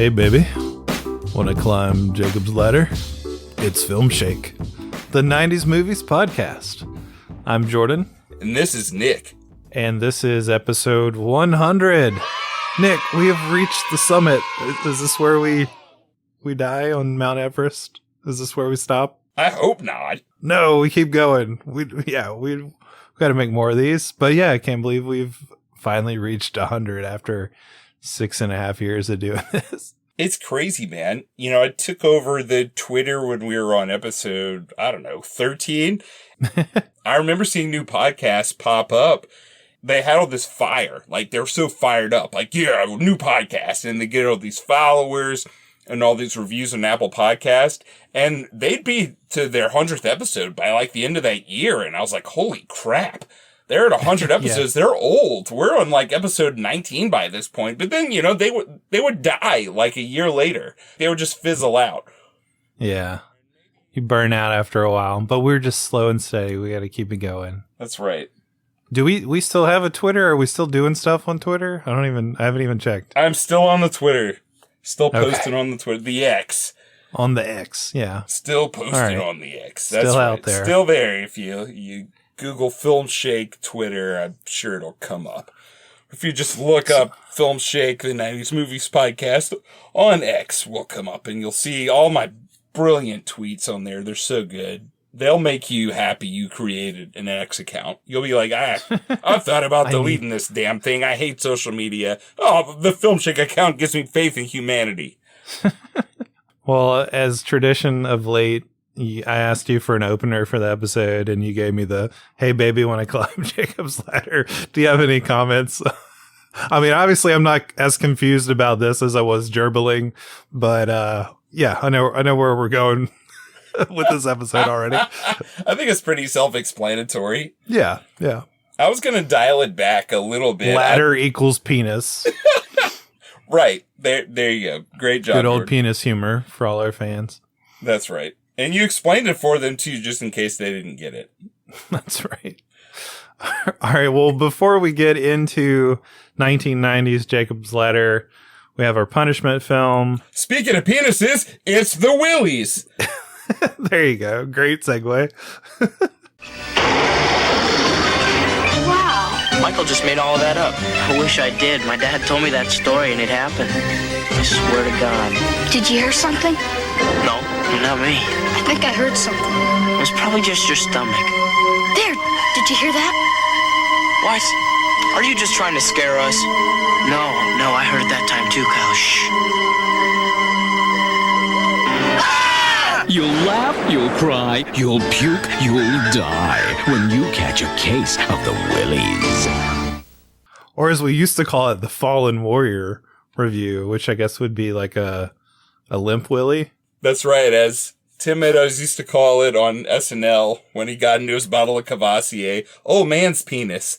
Hey baby, wanna climb Jacob's ladder? It's Filmshake, the 90s movies podcast. I'm Jordan. And this is Nick. And this is episode 100. Nick, we have reached the summit. Is this where we die on Mount Everest? Is this where we stop? I hope not. No, we keep going. We've got to make more of these. But yeah, I can't believe we've finally reached 100 after 6.5 years of doing this. It's crazy, man. You know, I took over the Twitter when we were on episode, 13. I remember seeing new podcasts pop up. They had all this fire. Like, they were so fired up. Like, yeah, new podcast. And they get all these followers and all these reviews on Apple Podcast. And they'd be to their 100th episode by, like, the end of that year. And I was like, holy crap. They're at 100 episodes. Yeah. They're old. We're on, like, episode 19 by this point. But then, you know, they would die, like, a year later. They would just fizzle out. Yeah. You burn out after a while. But we're just slow and steady. We got to keep it going. That's right. Do we still have a Twitter? Are we still doing stuff on Twitter? I haven't even checked. I'm still on the Twitter. Still posting on the Twitter. The X. On the X, yeah. Still posting on the X. That's still right. Out there. Still there. If you Google Filmshake Twitter, I'm sure it'll come up. If you just look up Filmshake, the 90s Movies Podcast on X, will come up, and you'll see all my brilliant tweets on there. They're so good. They'll make you happy you created an X account. You'll be like, I've thought about deleting this damn thing. I hate social media. Oh, the Filmshake account gives me faith in humanity. Well, as tradition of late, I asked you for an opener for the episode, and you gave me the, hey, baby, when I climb Jacob's ladder. Do you have any comments? I mean, obviously, I'm not as confused about this as I was gerbling, but yeah, I know where we're going with this episode already. I think it's pretty self-explanatory. Yeah. I was going to dial it back a little bit. Ladder equals penis. Right. There you go. Great job. Good old penis humor for all our fans. That's right. And you explained it for them, too, just in case they didn't get it. That's right. All right. Well, before we get into 1990s Jacob's Ladder, we have our punishment film. Speaking of penises, it's the Willies. There you go. Great segue. Wow. Michael just made all of that up. I wish I did. My dad told me that story and it happened. I swear to God. Did you hear something? No, not me. I think I heard something. It was probably just your stomach. There! Did you hear that? What? Are you just trying to scare us? No, I heard it that time too, Kyle. Shh. You'll laugh, you'll cry, you'll puke, you'll die when you catch a case of the Willies. Or as we used to call it, the Fallen Warrior review, which I guess would be like a limp Willie. That's right, as Tim Meadows used to call it on SNL when he got into his bottle of Cavassier, old man's penis.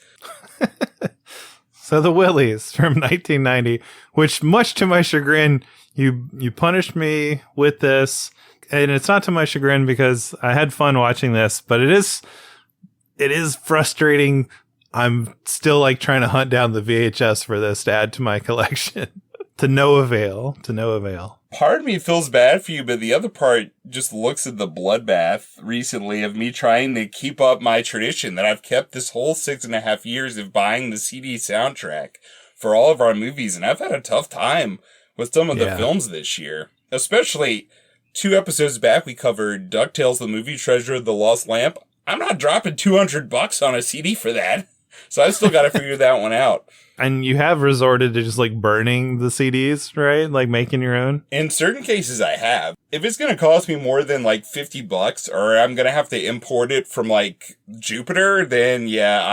So the Willies from 1990, which much to my chagrin, you punished me with this. And it's not to my chagrin because I had fun watching this, but it is frustrating. I'm still like trying to hunt down the VHS for this to add to my collection to no avail. Part of me feels bad for you, but the other part just looks at the bloodbath recently of me trying to keep up my tradition that I've kept this whole 6.5 years of buying the CD soundtrack for all of our movies. And I've had a tough time with some of the films this year, especially 2 episodes back, we covered DuckTales, the movie Treasure of the Lost Lamp. I'm not dropping $200 on a CD for that. So I still got to figure that one out. And you have resorted to just like burning the CDs, right? Like making your own? In certain cases, I have. If it's going to cost me more than like $50 or I'm going to have to import it from like Jupiter, then yeah,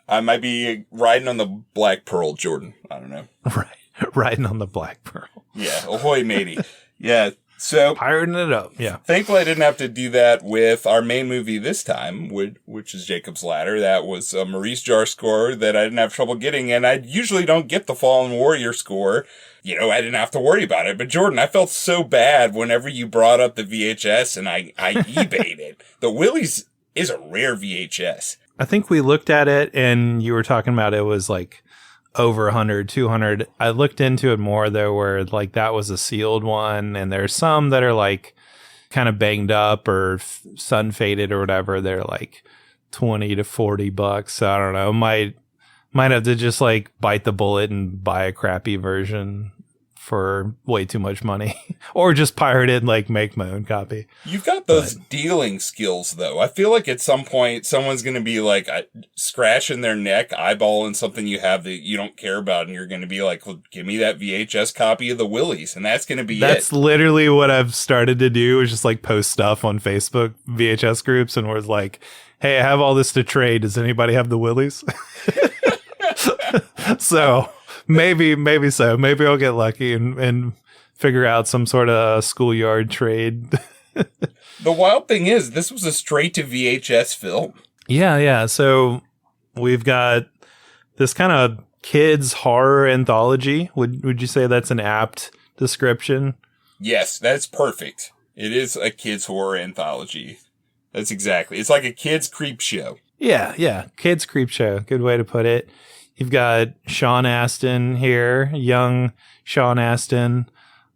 I might be riding on the Black Pearl, Jordan. I don't know. Right. Riding on the Black Pearl. Yeah. Ahoy, matey. Yeah, so pirating it up. Yeah. Thankfully, I didn't have to do that with our main movie this time, which is Jacob's Ladder. That was a Maurice Jarre score that I didn't have trouble getting, and I usually don't get the Fallen Warrior score. You know, I didn't have to worry about it. But Jordan, I felt so bad whenever you brought up the VHS and I eBayed it. The Willies is a rare VHS. I think we looked at it and you were talking about it was like over 100, 200. I looked into it more though, where like that was a sealed one, and there's some that are like kind of banged up or sun faded or whatever. They're like $20 to $40. So I don't know. Might have to just like bite the bullet and buy a crappy version for way too much money, or just pirate it and like make my own copy. You've got those dealing skills though. I feel like at some point someone's going to be like scratching their neck, eyeballing something you have that you don't care about. And you're going to be like, well, give me that VHS copy of the Willies. And that's going to be That's literally what I've started to do, is just like post stuff on Facebook VHS groups. And was like, hey, I have all this to trade. Does anybody have the Willies? So maybe so. Maybe I'll get lucky and figure out some sort of schoolyard trade. The wild thing is, this was a straight to VHS film. Yeah. So we've got this kind of kids horror anthology. Would you say that's an apt description? Yes, that's perfect. It is a kids horror anthology. That's exactly. It's like a kids creep show. Yeah. Kids creep show. Good way to put it. You've got Sean Astin here, young Sean Astin,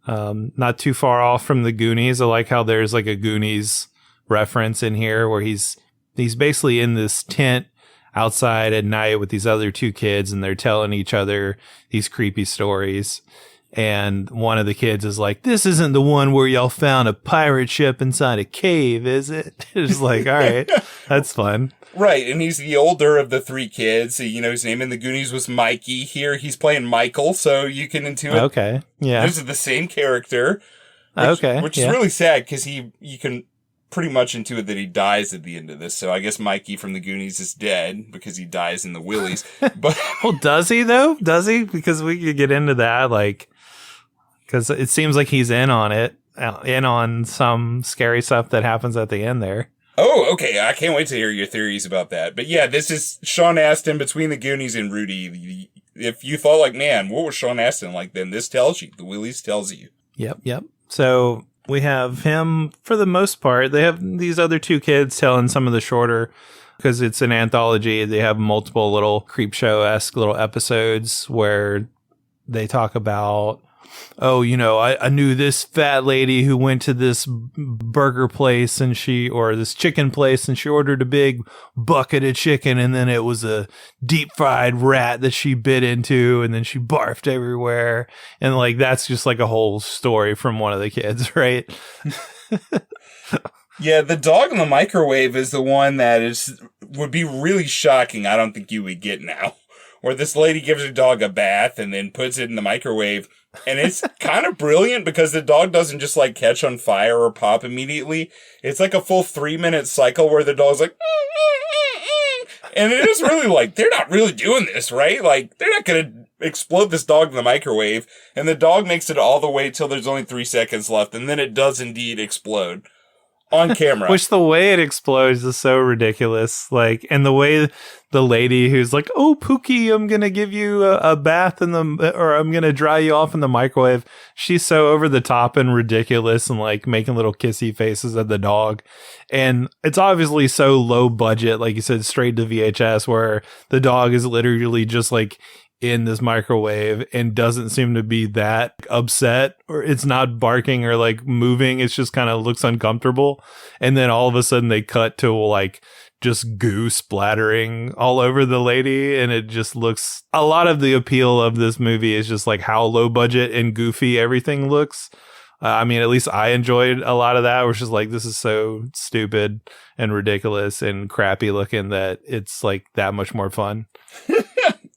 not too far off from the Goonies. I like how there's like a Goonies reference in here, where he's basically in this tent outside at night with these other two kids, and they're telling each other these creepy stories. And one of the kids is like, "This isn't the one where y'all found a pirate ship inside a cave, is it?" It's like, all right, that's fun. Right, and he's the older of the three kids. You know, his name in the Goonies was Mikey. Here, he's playing Michael, so you can intuit. Okay, yeah. This is the same character. Which is really sad, because you can pretty much intuit that he dies at the end of this. So I guess Mikey from the Goonies is dead, because he dies in the Willies. But well, does he, though? Does he? Because we could get into that, like, because it seems like he's in on it, in on some scary stuff that happens at the end there. Oh, okay. I can't wait to hear your theories about that. But yeah, this is Sean Astin between the Goonies and Rudy. If you thought like, man, what was Sean Astin like, then this tells you. The Willies tells you. Yep. So we have him for the most part. They have these other two kids telling some of the shorter, because it's an anthology. They have multiple little creep show-esque little episodes where they talk about, oh, you know, I knew this fat lady who went to this burger place or this chicken place, and she ordered a big bucket of chicken, and then it was a deep fried rat that she bit into, and then she barfed everywhere. And like, that's just like a whole story from one of the kids, right? Yeah, the dog in the microwave is the one that would be really shocking. I don't think you would get now, where this lady gives her dog a bath and then puts it in the microwave. And it's kind of brilliant, because the dog doesn't just like catch on fire or pop immediately. It's like a full 3-minute cycle where the dog's like, and it is really like, they're not really doing this, right? Like, they're not going to explode this dog in the microwave. And the dog makes it all the way till there's only 3 seconds left. And then it does indeed explode on camera. Which, the way it explodes is so ridiculous. Like, and the way the lady who's like, "Oh, Pookie, I'm gonna give you a bath or I'm gonna dry you off in the microwave," she's so over the top and ridiculous, and like making little kissy faces at the dog. And it's obviously so low budget, like you said, straight to VHS, where the dog is literally just like in this microwave and doesn't seem to be that upset, or it's not barking or like moving. It's just kind of looks uncomfortable. And then all of a sudden they cut to like just goo splattering all over the lady. And it just looks, a lot of the appeal of this movie is just like how low budget and goofy everything looks. I mean, at least I enjoyed a lot of that, where it's just like, this is so stupid and ridiculous and crappy looking that it's like that much more fun.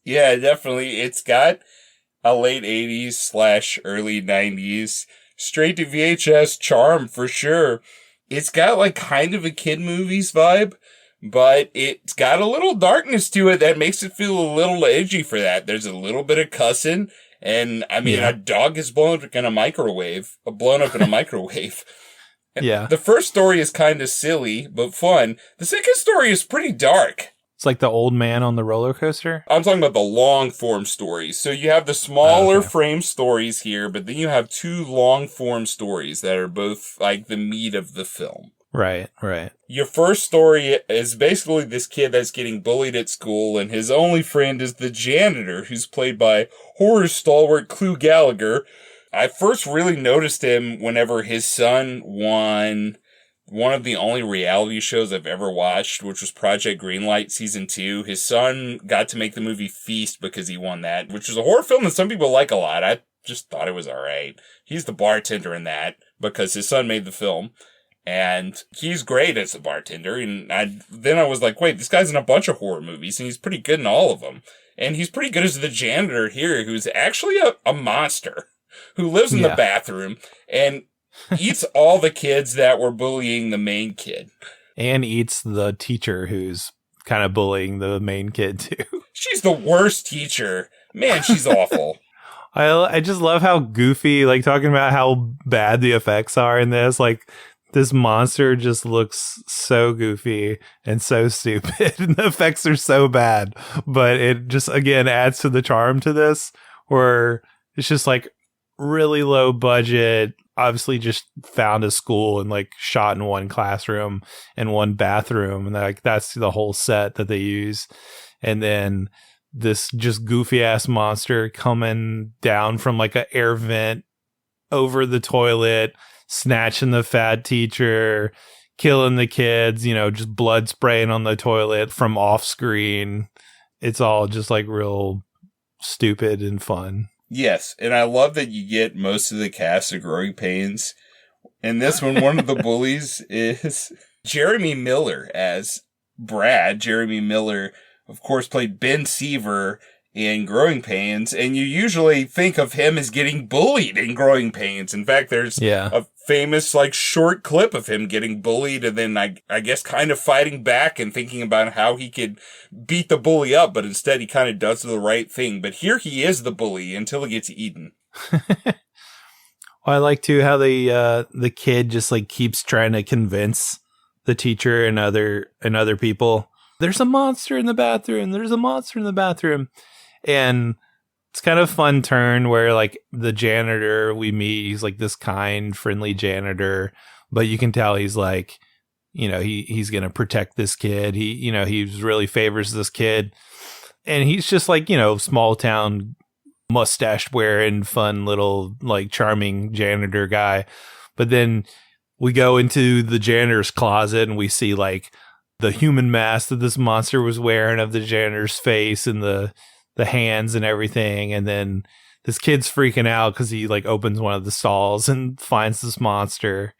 Yeah, definitely. It's got a late 80s / early 90s straight to VHS charm for sure. It's got like kind of a kid movies vibe, but it's got a little darkness to it that makes it feel a little edgy for that. There's a little bit of cussing, and I mean, a dog is blown up in a microwave. Yeah. The first story is kind of silly, but fun. The second story is pretty dark. It's like the old man on the roller coaster. I'm talking about the long form stories. So you have the smaller frame stories here, but then you have 2 long form stories that are both like the meat of the film. Right, right. Your first story is basically this kid that's getting bullied at school, and his only friend is the janitor, who's played by horror stalwart Clu Gallagher. I first really noticed him whenever his son won one of the only reality shows I've ever watched, which was Project Greenlight Season 2. His son got to make the movie Feast because he won that, which is a horror film that some people like a lot. I just thought it was alright. He's the bartender in that because his son made the film. And he's great as a bartender. And then I was like, wait, this guy's in a bunch of horror movies, and he's pretty good in all of them. And he's pretty good as the janitor here, who's actually a monster who lives in the bathroom and eats all the kids that were bullying the main kid. And eats the teacher who's kind of bullying the main kid, too. She's the worst teacher. Man, she's awful. I just love how goofy, like, talking about how bad the effects are in this. Like, this monster just looks so goofy and so stupid, and the effects are so bad. But it just, again, adds to the charm to this, where it's just, like, really low budget, obviously just found a school and, like, shot in one classroom and one bathroom. And, like, that's the whole set that they use. And then this just goofy-ass monster coming down from, like, an air vent over the toilet, snatching the fat teacher, killing the kids, you know, just blood spraying on the toilet from off screen. It's all just like real stupid and fun. Yes, and I love that you get most of the cast of Growing Pains. In this one of the bullies is Jeremy Miller as Brad. Jeremy Miller, of course, played Ben Seaver in Growing Pains, and you usually think of him as getting bullied in Growing Pains. In fact, there's a famous, like, short clip of him getting bullied and then, I guess, kind of fighting back and thinking about how he could beat the bully up, but instead he kind of does the right thing. But here he is the bully until he gets eaten. Well, I like, too, how the kid just, like, keeps trying to convince the teacher and other people, there's a monster in the bathroom, there's a monster in the bathroom. And it's kind of a fun turn where, like, the janitor we meet, he's like this kind, friendly janitor, but you can tell he's like, you know, he's going to protect this kid. He really favors this kid. And he's just like, you know, small town, mustache wearing, fun little, like, charming janitor guy. But then we go into the janitor's closet and we see, like, the human mask that this monster was wearing of the janitor's face and the hands and everything. And then this kid's freaking out because he, like, opens one of the stalls and finds this monster.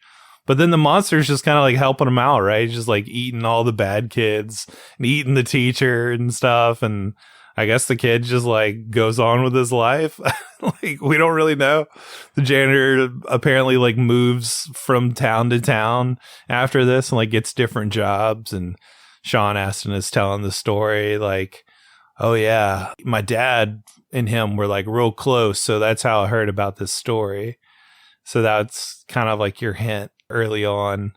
But then the monster's just kind of, like, helping him out, right? He's just, like, eating all the bad kids and eating the teacher and stuff. And I guess the kid just, like, goes on with his life. Like, we don't really know. The janitor apparently, like, moves from town to town after this and, like, gets different jobs. And Sean Astin is telling the story, like, oh yeah, my dad and him were, like, real close, so that's how I heard about this story. So that's kind of like your hint early on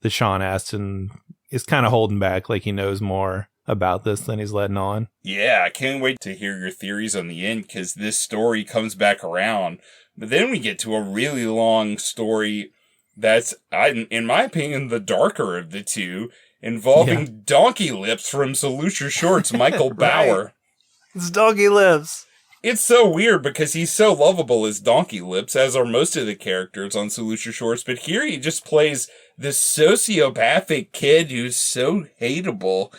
that Sean Astin is kind of holding back, like he knows more about this than he's letting on. Yeah, I can't wait to hear your theories on the end, because this story comes back around. But then we get to a really long story that's, in my opinion, the darker of the two, involving Donkey Lips from Salute Your Shorts, Michael Bauer. Right. It's Donkey Lips. It's so weird because he's so lovable as Donkey Lips, as are most of the characters on Salute Your Shorts, but here he just plays this sociopathic kid who's so hateable.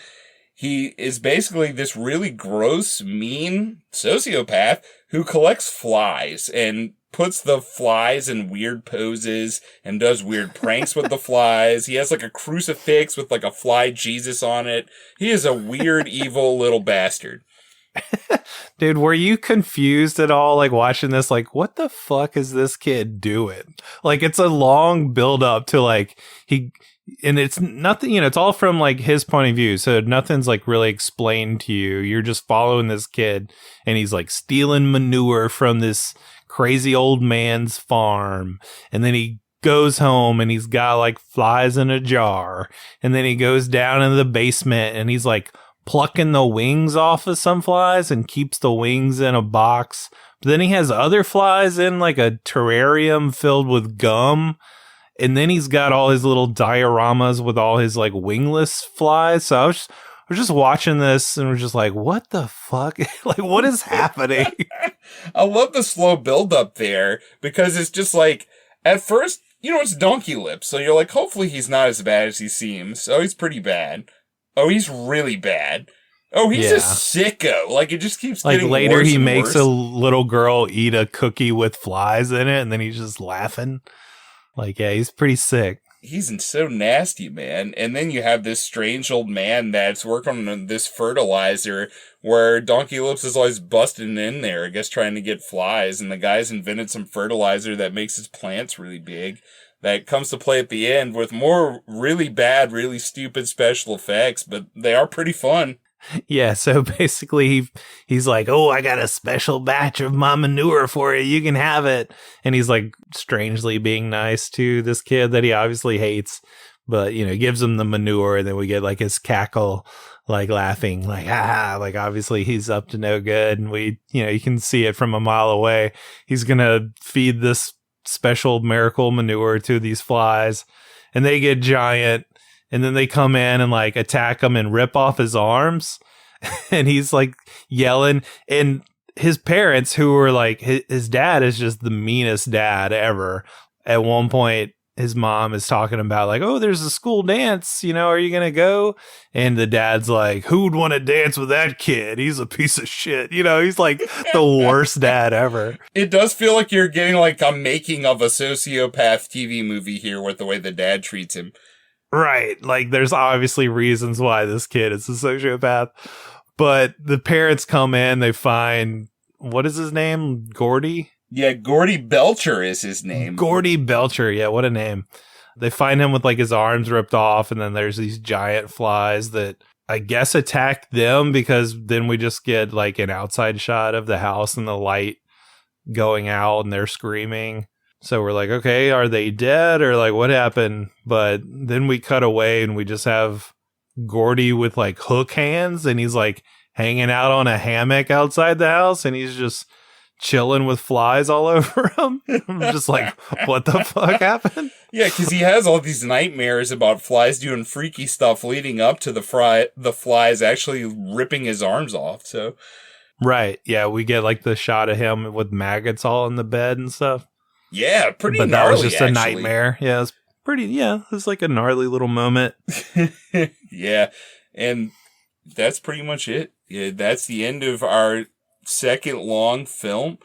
He is basically this really gross, mean sociopath who collects flies and puts the flies in weird poses and does weird pranks with the flies. He has, like, a crucifix with, like, a fly Jesus on it. He is a weird, evil little bastard. Dude, were you confused at all, like, watching this? Like, what the fuck is this kid doing? Like, it's a long build up to, like, and it's nothing, you know, it's all from, like, his point of view. So nothing's, like, really explained to you. You're just following this kid and he's, like, stealing manure from this crazy old man's farm. And then he goes home and he's got, like, flies in a jar. And then he goes down into the basement and he's, like, plucking the wings off of some flies and keeps the wings in a box. But then he has other flies in, like, a terrarium filled with gum. And then he's got all his little dioramas with all his like wingless flies. So I was just watching this and we're just like, what the fuck? Like, what is happening? I love the slow build up there because it's just like, at first, it's Donkey Lips. So you're like, hopefully he's not as bad as he seems. Oh, he's pretty bad. Oh, he's really bad. Oh, he's a sicko. Like, it just keeps getting worse. Like, later he makes worse. a little girl eat a cookie with flies in it, and then he's just laughing. Like, yeah, he's pretty sick. He's so nasty, man. And then you have this strange old man that's working on this fertilizer where Donkey Lips is always busting in there, I guess trying to get flies. And the guy's invented some fertilizer that makes his plants really big. That comes to play at the end with more really bad, really stupid special effects, but they are pretty fun. Yeah, so basically he's like, oh, I got a special batch of my manure for you. You can have it. And he's like strangely being nice to this kid that he obviously hates, but, gives him the manure. And then we get like his cackle, like laughing, like, ha, like obviously he's up to no good. And you can see it from a mile away. He's going to feed this special miracle manure to these flies and they get giant. And then they come in and like attack him and rip off his arms. And he's like yelling. And his parents, who were like, his dad is just the meanest dad ever. At one point, his mom is talking about like, oh, there's a school dance. Are you going to go? And the dad's like, who'd want to dance with that kid? He's a piece of shit. He's like the worst dad ever. It does feel like you're getting like a making of a sociopath TV movie here with the way the dad treats him. Right. Like, there's obviously reasons why this kid is a sociopath. But the parents come in, they find, what is his name? Gordy? Yeah, Gordy Belcher is his name. Gordy Belcher. Yeah, what a name. They find him with, like, his arms ripped off, and then there's these giant flies that I guess attack them because then we just get, like, an outside shot of the house and the light going out, and they're screaming. So we're like, okay, are they dead or like what happened? But then we cut away and we just have Gordy with like hook hands and he's like hanging out on a hammock outside the house and he's just chilling with flies all over him. I'm just like, what the fuck happened? Yeah, because he has all these nightmares about flies doing freaky stuff leading up to the flies actually ripping his arms off. So, right. Yeah, we get like the shot of him with maggots all in the bed and stuff. Yeah, pretty but gnarly, that was just actually. A nightmare. Yeah, it's pretty, it's like a gnarly little moment. Yeah, and that's pretty much it. Yeah, that's the end of our second long film.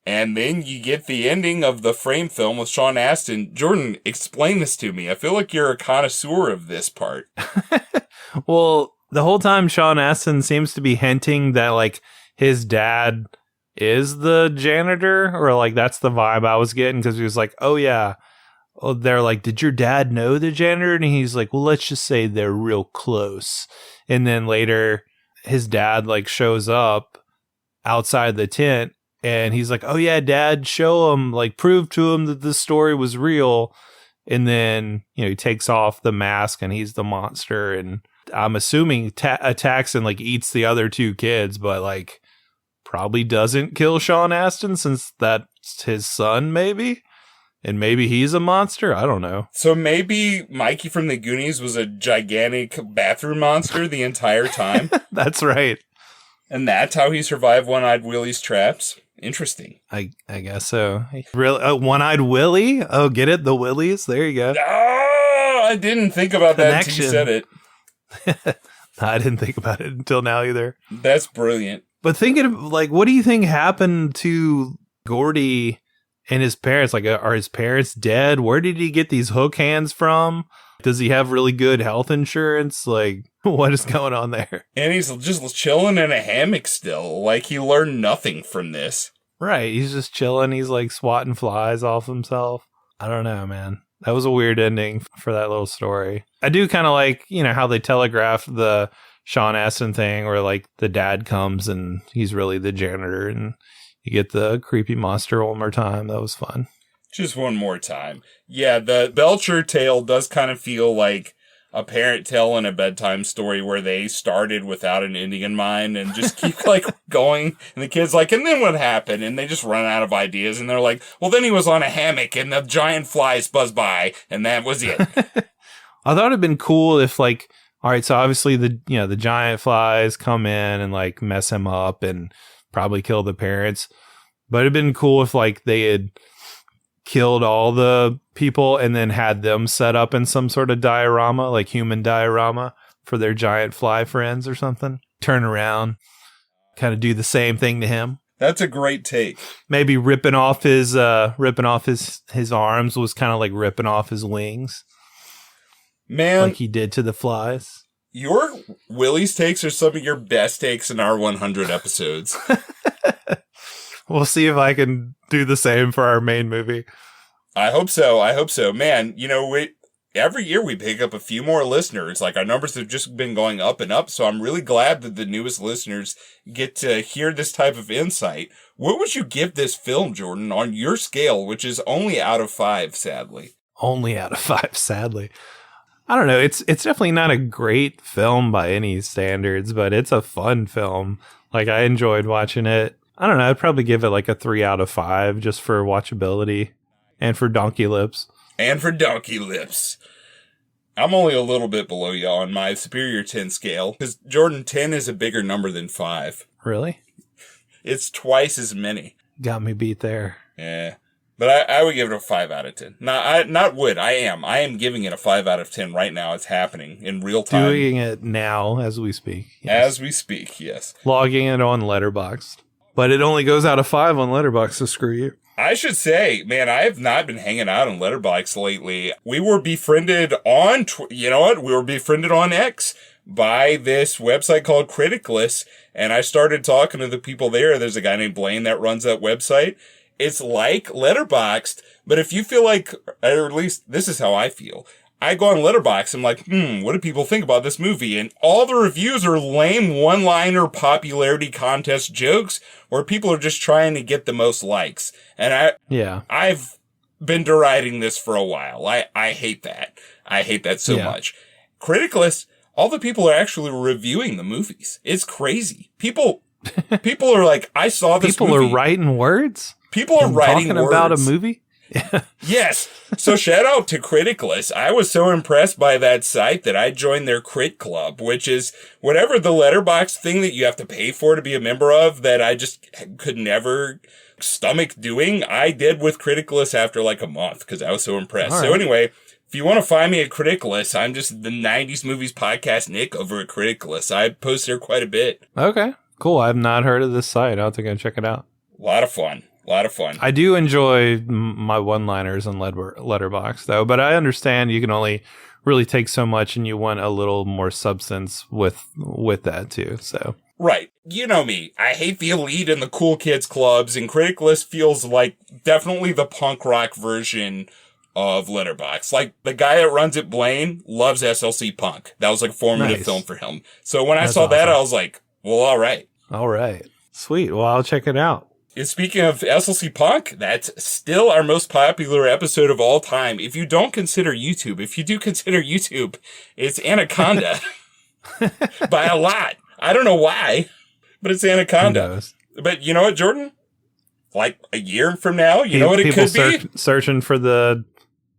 And then you get the ending of the Frame film with Sean Astin. Jordan, explain this to me. I feel like you're a connoisseur of this part. Well, the whole time Sean Astin seems to be hinting that like his dad is the janitor, or like that's the vibe I was getting because he was like, oh yeah. Well, they're like, did your dad know the janitor? And he's like, well, let's just say they're real close. And then later his dad like shows up outside the tent and he's like, oh yeah, dad, show him, like prove to him that this story was real. And then, he takes off the mask and he's the monster. And I'm assuming attacks and like eats the other two kids, but like, probably doesn't kill Sean Astin since that's his son, maybe? And maybe he's a monster? I don't know. So maybe Mikey from the Goonies was a gigantic bathroom monster the entire time? That's right. And that's how he survived One-Eyed Willie's traps? Interesting. I guess so. Really? One-Eyed Willie? Oh, get it? The Willies? There you go. Oh, I didn't think about that until you said it. I didn't think about it until now either. That's brilliant. But thinking of, like, what do you think happened to Gordy and his parents? Like, are his parents dead? Where did he get these hook hands from? Does he have really good health insurance? Like, what is going on there? And he's just chilling in a hammock still. Like, he learned nothing from this. Right. He's just chilling. He's, like, swatting flies off himself. I don't know, man. That was a weird ending for that little story. I do kind of like, how they telegraph the Sean Astin thing where like the dad comes and he's really the janitor and you get the creepy monster one more time. That was fun. Just one more time. Yeah, the Belcher tale does kind of feel like a parent telling a bedtime story where they started without an ending in mind and just keep like going. And the kid's like, and then what happened? And they just run out of ideas. And they're like, well, then he was on a hammock and the giant flies buzzed by. And that was it. I thought it'd been cool if like, all right, so obviously the giant flies come in and like mess him up and probably kill the parents. But it'd been cool if like they had killed all the people and then had them set up in some sort of diorama, like human diorama for their giant fly friends or something. Turn around, kind of do the same thing to him. That's a great take. Maybe ripping off his arms was kind of like ripping off his wings. Man, like he did to the flies. Your Willie's takes are some of your best takes in our 100 episodes. We'll see if I can do the same for our main movie. I hope so. Man, every year we pick up a few more listeners. Like, our numbers have just been going up and up. So I'm really glad that the newest listeners get to hear this type of insight. What would you give this film, Jordan, on your scale, which is only out of 5, sadly? Only out of 5, sadly. I don't know. It's definitely not a great film by any standards, but it's a fun film. Like, I enjoyed watching it. I don't know. I'd probably give it like a 3 out of 5 just for watchability and for donkey lips. I'm only a little bit below you on my superior 10 scale because Jordan, 10 is a bigger number than 5. Really? It's twice as many. Got me beat there. Yeah. But I would give it a 5 out of 10. I am giving it a 5 out of 10 right now. It's happening in real time. Doing it now as we speak. Yes. As we speak, yes. Logging it on Letterboxd. But it only goes out of 5 on Letterboxd, so screw you. I should say, man, I have not been hanging out on Letterboxd lately. We were befriended on, We were befriended on X by this website called Criticless, and I started talking to the people there. There's a guy named Blaine that runs that website. It's like Letterboxd, but if you feel like, or at least this is how I feel, I go on Letterboxd, I'm like, what do people think about this movie? And all the reviews are lame one-liner popularity contest jokes where people are just trying to get the most likes. And I've been deriding this for a while. I hate that. I hate that so much. Criticless, all the people are actually reviewing the movies. It's crazy. People are like, I saw this movie. People are writing words? People are writing talking words. About a movie? Yes. So shout out to Criticless. I was so impressed by that site that I joined their Crit Club, which is whatever the Letterboxd thing that you have to pay for to be a member of that I just could never stomach doing. I did with Criticless after like a month because I was so impressed. All So right. anyway, if you want to find me at Criticless, I'm just the 90s Movies Podcast Nick over at Criticless. I post there quite a bit. Okay, cool. I've not heard of this site. I'll have to go check it out. A lot of fun. I do enjoy my one-liners on Letterboxd, though, but I understand you can only really take so much and you want a little more substance with that, too, so. Right. You know me. I hate the elite and the cool kids clubs, and Criticless feels like definitely the punk rock version of Letterboxd. Like, the guy that runs it, Blaine, loves SLC Punk. That was like a formative film for him. So when I saw that, I was like, well, all right. All right. Sweet. Well, I'll check it out. And speaking of SLC Punk, that's still our most popular episode of all time. If you don't consider YouTube, if you do consider YouTube, it's Anaconda. By a lot. I don't know why, but it's Anaconda. But you know what, Jordan? Like a year from now, you know what it could be? Searching for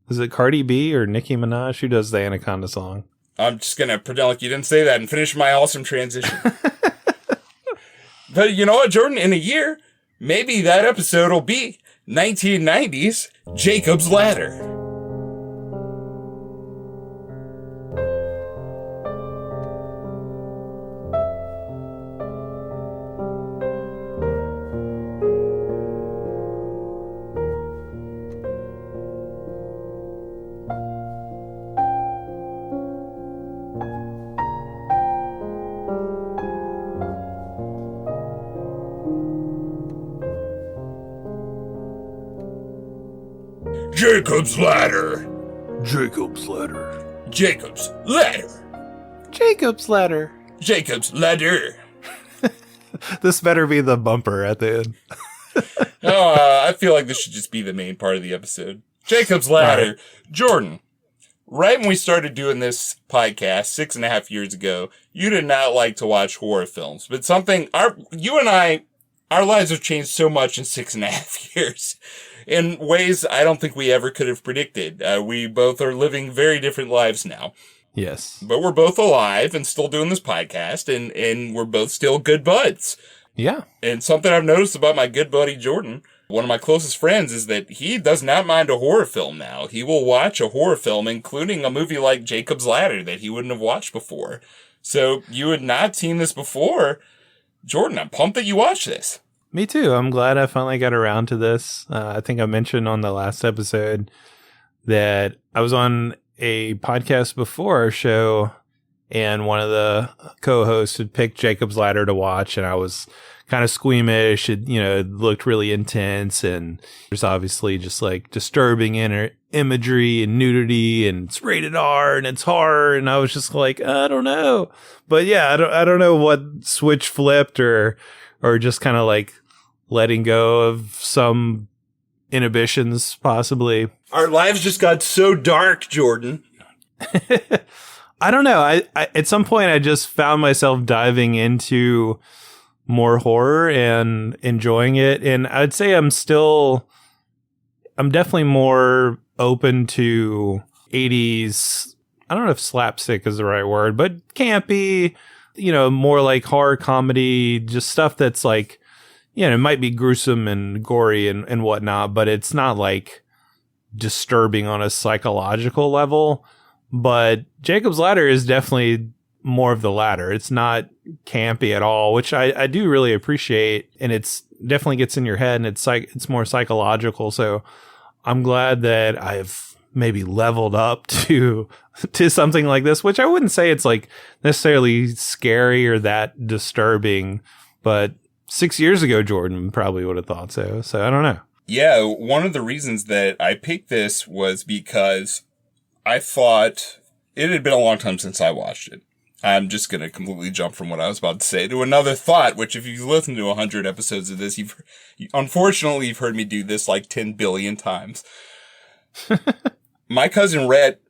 is it Cardi B or Nicki Minaj? Who does the Anaconda song? I'm just going to pretend like you didn't say that and finish my awesome transition. But you know what, Jordan? In a year, maybe that episode will be 1990s Jacob's Ladder. Jacob's Ladder. Jacob's Ladder. Jacob's Ladder. Jacob's Ladder. Jacob's Ladder. This better be the bumper at the end. I feel like this should just be the main part of the episode. Jacob's Ladder. Right. Jordan, Right when we started doing this podcast 6.5 years ago, you did not like to watch horror films, but you and I, our lives have changed so much in 6.5 years in ways I don't think we ever could have predicted. We both are living very different lives now. Yes. But we're both alive and still doing this podcast, and we're both still good buds. Yeah. And something I've noticed about my good buddy Jordan, one of my closest friends, is that he does not mind a horror film now. He will watch a horror film, including a movie like Jacob's Ladder that he wouldn't have watched before. So you had not seen this before. Jordan, I'm pumped that you watched this. Me too. I'm glad I finally got around to this. I think I mentioned on the last episode that I was on a podcast before our show, and one of the co-hosts had picked Jacob's Ladder to watch, and I was kind of squeamish. It looked really intense, and there's obviously just like disturbing imagery and nudity, and it's rated R and it's horror, and I was just like, I don't know. But yeah, I don't know what switch flipped or just kind of like letting go of some inhibitions possibly. Our lives just got so dark, Jordan. I don't know. I at some point I just found myself diving into more horror and enjoying it. And I'd say I'm definitely more open to 80s. I don't know if slapstick is the right word, but campy, more like horror comedy, just stuff that's like, it might be gruesome and gory and whatnot, but it's not like disturbing on a psychological level. But Jacob's Ladder is definitely more of the latter. It's not campy at all, which I do really appreciate, and it's definitely gets in your head, and it's more psychological. So I'm glad that I've maybe leveled up to something like this, which I wouldn't say it's like necessarily scary or that disturbing, but 6 years ago, Jordan probably would have thought so. So I don't know. Yeah, one of the reasons that I picked this was because I thought it had been a long time since I watched it. I'm just going to completely jump from what I was about to say to another thought, which if you've listened to 100 episodes of this, unfortunately, you've heard me do this like 10 billion times. My cousin Rhett,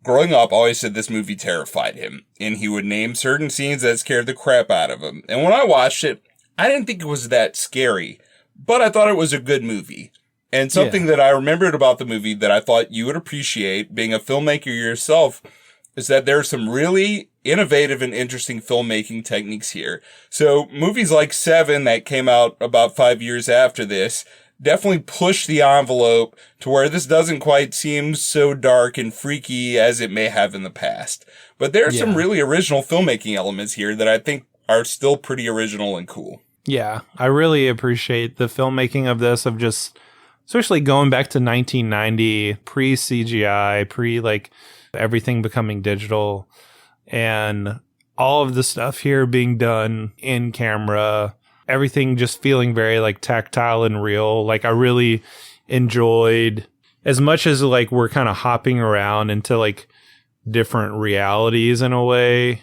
growing up, always said this movie terrified him, and he would name certain scenes that scared the crap out of him. And when I watched it, I didn't think it was that scary, but I thought it was a good movie. And something that I remembered about the movie that I thought you would appreciate, being a filmmaker yourself, is that there are some really innovative and interesting filmmaking techniques here. So movies like Seven that came out about 5 years after this definitely push the envelope to where this doesn't quite seem so dark and freaky as it may have in the past. But there are some really original filmmaking elements here that I think are still pretty original and cool. Yeah, I really appreciate the filmmaking of this, of just, especially going back to 1990, pre-CGI, like everything becoming digital, and all of the stuff here being done in camera, everything just feeling very like tactile and real. Like I really enjoyed, as much as like we're kind of hopping around into like different realities in a way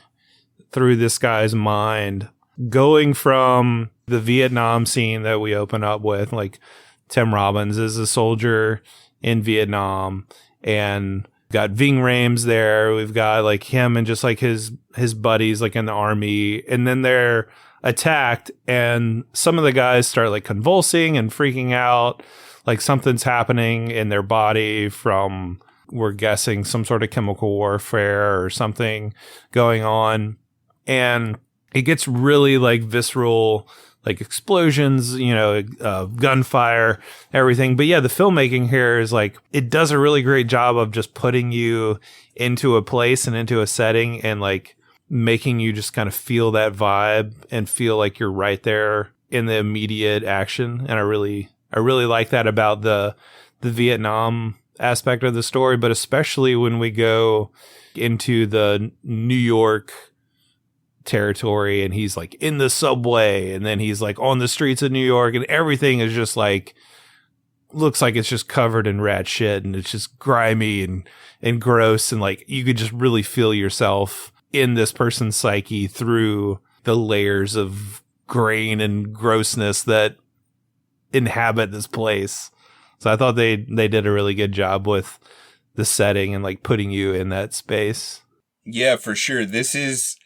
through this guy's mind, going from the Vietnam scene that we open up with, like Tim Robbins is a soldier in Vietnam, and got Ving Rhames there. We've got like him and just like his buddies like in the army, and then they're attacked, and some of the guys start like convulsing and freaking out, like something's happening in their body from, we're guessing, some sort of chemical warfare or something going on. And it gets really like visceral, like explosions, gunfire, everything. But yeah, the filmmaking here is like, it does a really great job of just putting you into a place and into a setting, and like making you just kind of feel that vibe and feel like you're right there in the immediate action. And I really like that about the Vietnam aspect of the story, but especially when we go into the New York territory, and he's like in the subway, and then he's like on the streets of New York, and everything is just like, looks like it's just covered in rat shit, and it's just grimy and gross, and like you could just really feel yourself in this person's psyche through the layers of grain and grossness that inhabit this place. So I thought they did a really good job with the setting and like putting you in that space. Yeah, for sure. This is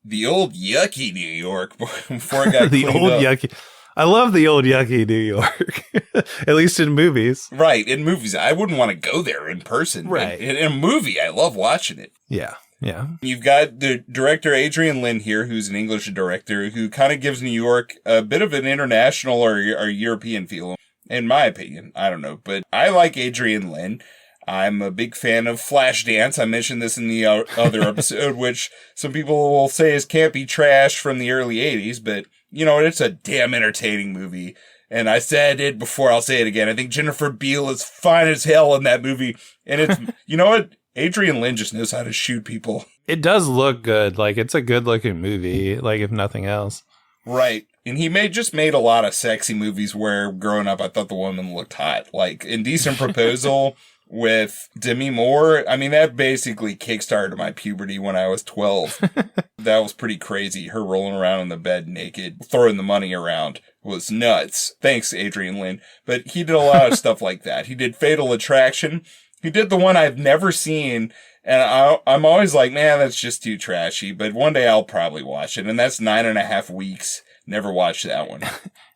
the old yucky New York before it got The cleaned old up. yucky. I love the old yucky New York, at least in movies. Right, in movies. I wouldn't want to go there in person. Right. In a movie, I love watching it. Yeah, yeah. You've got the director Adrian Lyne here, who's an English director, who kind of gives New York a bit of an international or European feel, in my opinion. I don't know, but I like Adrian Lyne. I'm a big fan of Flashdance. I mentioned this in the other episode, which some people will say is campy trash from the early 80s, but you know, it's a damn entertaining movie. And I said it before, I'll say it again. I think Jennifer Beal is fine as hell in that movie. And it's, you know what? Adrian Lyne just knows how to shoot people. It does look good. Like, it's a good looking movie, like, if nothing else. Right. And he just made a lot of sexy movies where growing up, I thought the woman looked hot. Like Indecent Proposal with Demi Moore. I mean, that basically kickstarted my puberty when I was 12. That was pretty crazy. Her rolling around in the bed naked, throwing the money around was nuts. Thanks, Adrian Lyne. But he did a lot of stuff like that. He did Fatal Attraction. He did the one I've never seen. And I'm always like, man, that's just too trashy. But one day I'll probably watch it. And that's 9.5 weeks. Never watched that one.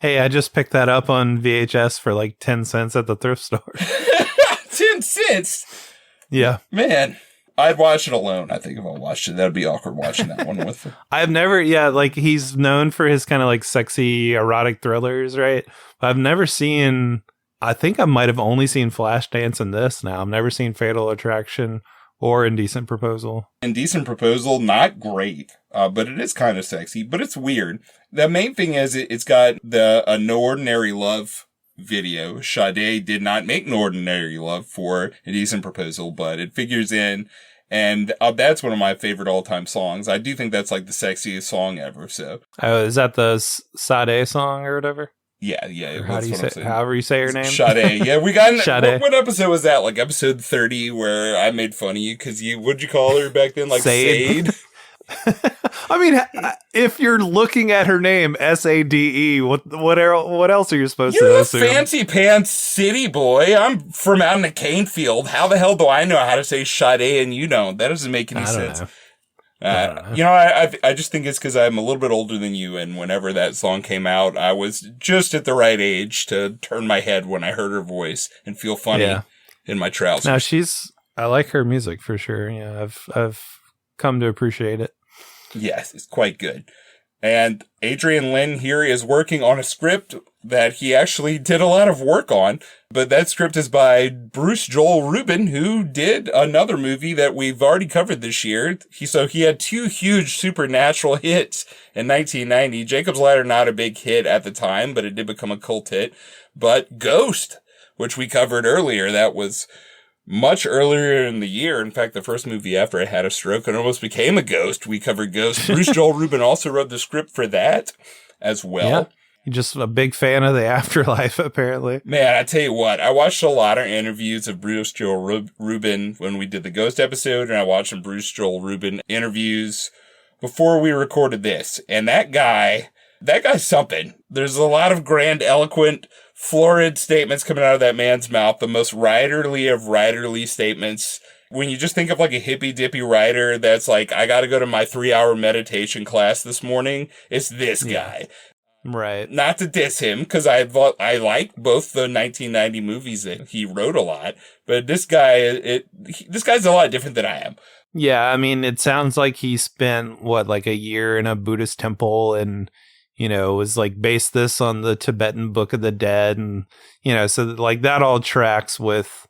Hey, I just picked that up on VHS for like 10 cents at the thrift store. 10 cents? Yeah. Man, I'd watch it alone. I think if I watched it, that'd be awkward watching that one with them. I've never, like he's known for his kind of like sexy erotic thrillers, right? But I've never seen, I think I might have only seen Flashdance in this now. I've never seen Fatal Attraction or Indecent Proposal. Indecent Proposal, not great, but it is kind of sexy, but it's weird. The main thing is it's got a No Ordinary Love video. Sade did not make No Ordinary Love for Indecent Proposal, but it figures in, and that's one of my favorite all-time songs. I do think that's like the sexiest song ever, so. Oh, is that the Sade song or whatever? Yeah. Or how do you say, however you say her name? Sade. Yeah, we got Sade. What episode was that? Like episode 30 where I made fun of you because what'd you call her back then? Like Sade? I mean, if you're looking at her name, Sade, what else are you supposed to assume? You're a fancy pants city boy. I'm from out in the cane field. How the hell do I know how to say Sade and you don't? That doesn't make any sense. You know, I just think it's because I'm a little bit older than you, and whenever that song came out, I was just at the right age to turn my head when I heard her voice and feel funny in my trousers. Now I like her music for sure. Yeah, I've come to appreciate it. Yes, it's quite good. And Adrian Lyne here is working on a script that he actually did a lot of work on, but that script is by Bruce Joel Rubin, who did another movie that we've already covered this year. He had two huge supernatural hits in 1990. Jacob's Ladder, not a big hit at the time, but it did become a cult hit. But Ghost, which we covered earlier, that was much earlier in the year. In fact, the first movie after I had a stroke and almost became a ghost, we covered Ghost. Bruce Joel Rubin also wrote the script for that as well. Yeah. You're just a big fan of the afterlife, apparently. Man, I tell you what, I watched a lot of interviews of Bruce Joel Rubin when we did the Ghost episode, and I watched some Bruce Joel Rubin interviews before we recorded this. And that guy's something. There's a lot of grandiloquent, florid statements coming out of that man's mouth, the most writerly of writerly statements. When you just think of like a hippy-dippy writer that's like, I gotta go to my 3-hour meditation class this morning, it's this guy. Right. Not to diss him, because I like both the 1990 movies that he wrote a lot, but this guy's a lot different than I am. Yeah, I mean, it sounds like he spent, like a year in a Buddhist temple and, was like based this on the Tibetan Book of the Dead. And, so like that all tracks with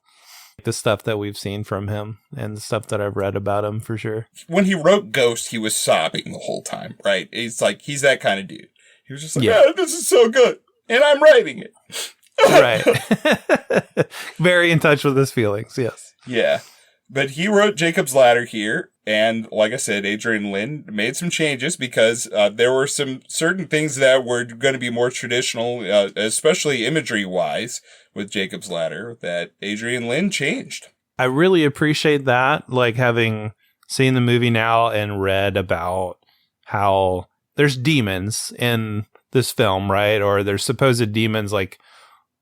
the stuff that we've seen from him and the stuff that I've read about him for sure. When he wrote Ghost, he was sobbing the whole time, right? He's that kind of dude. He was just like, this is so good. And I'm writing it. Right. Very in touch with his feelings. Yes. Yeah. But he wrote Jacob's Ladder here. And like I said, Adrian Lyne made some changes because there were some certain things that were going to be more traditional, especially imagery wise with Jacob's Ladder, that Adrian Lyne changed. I really appreciate that. Like having seen the movie now and read about how there's demons in this film, right? Or there's supposed demons like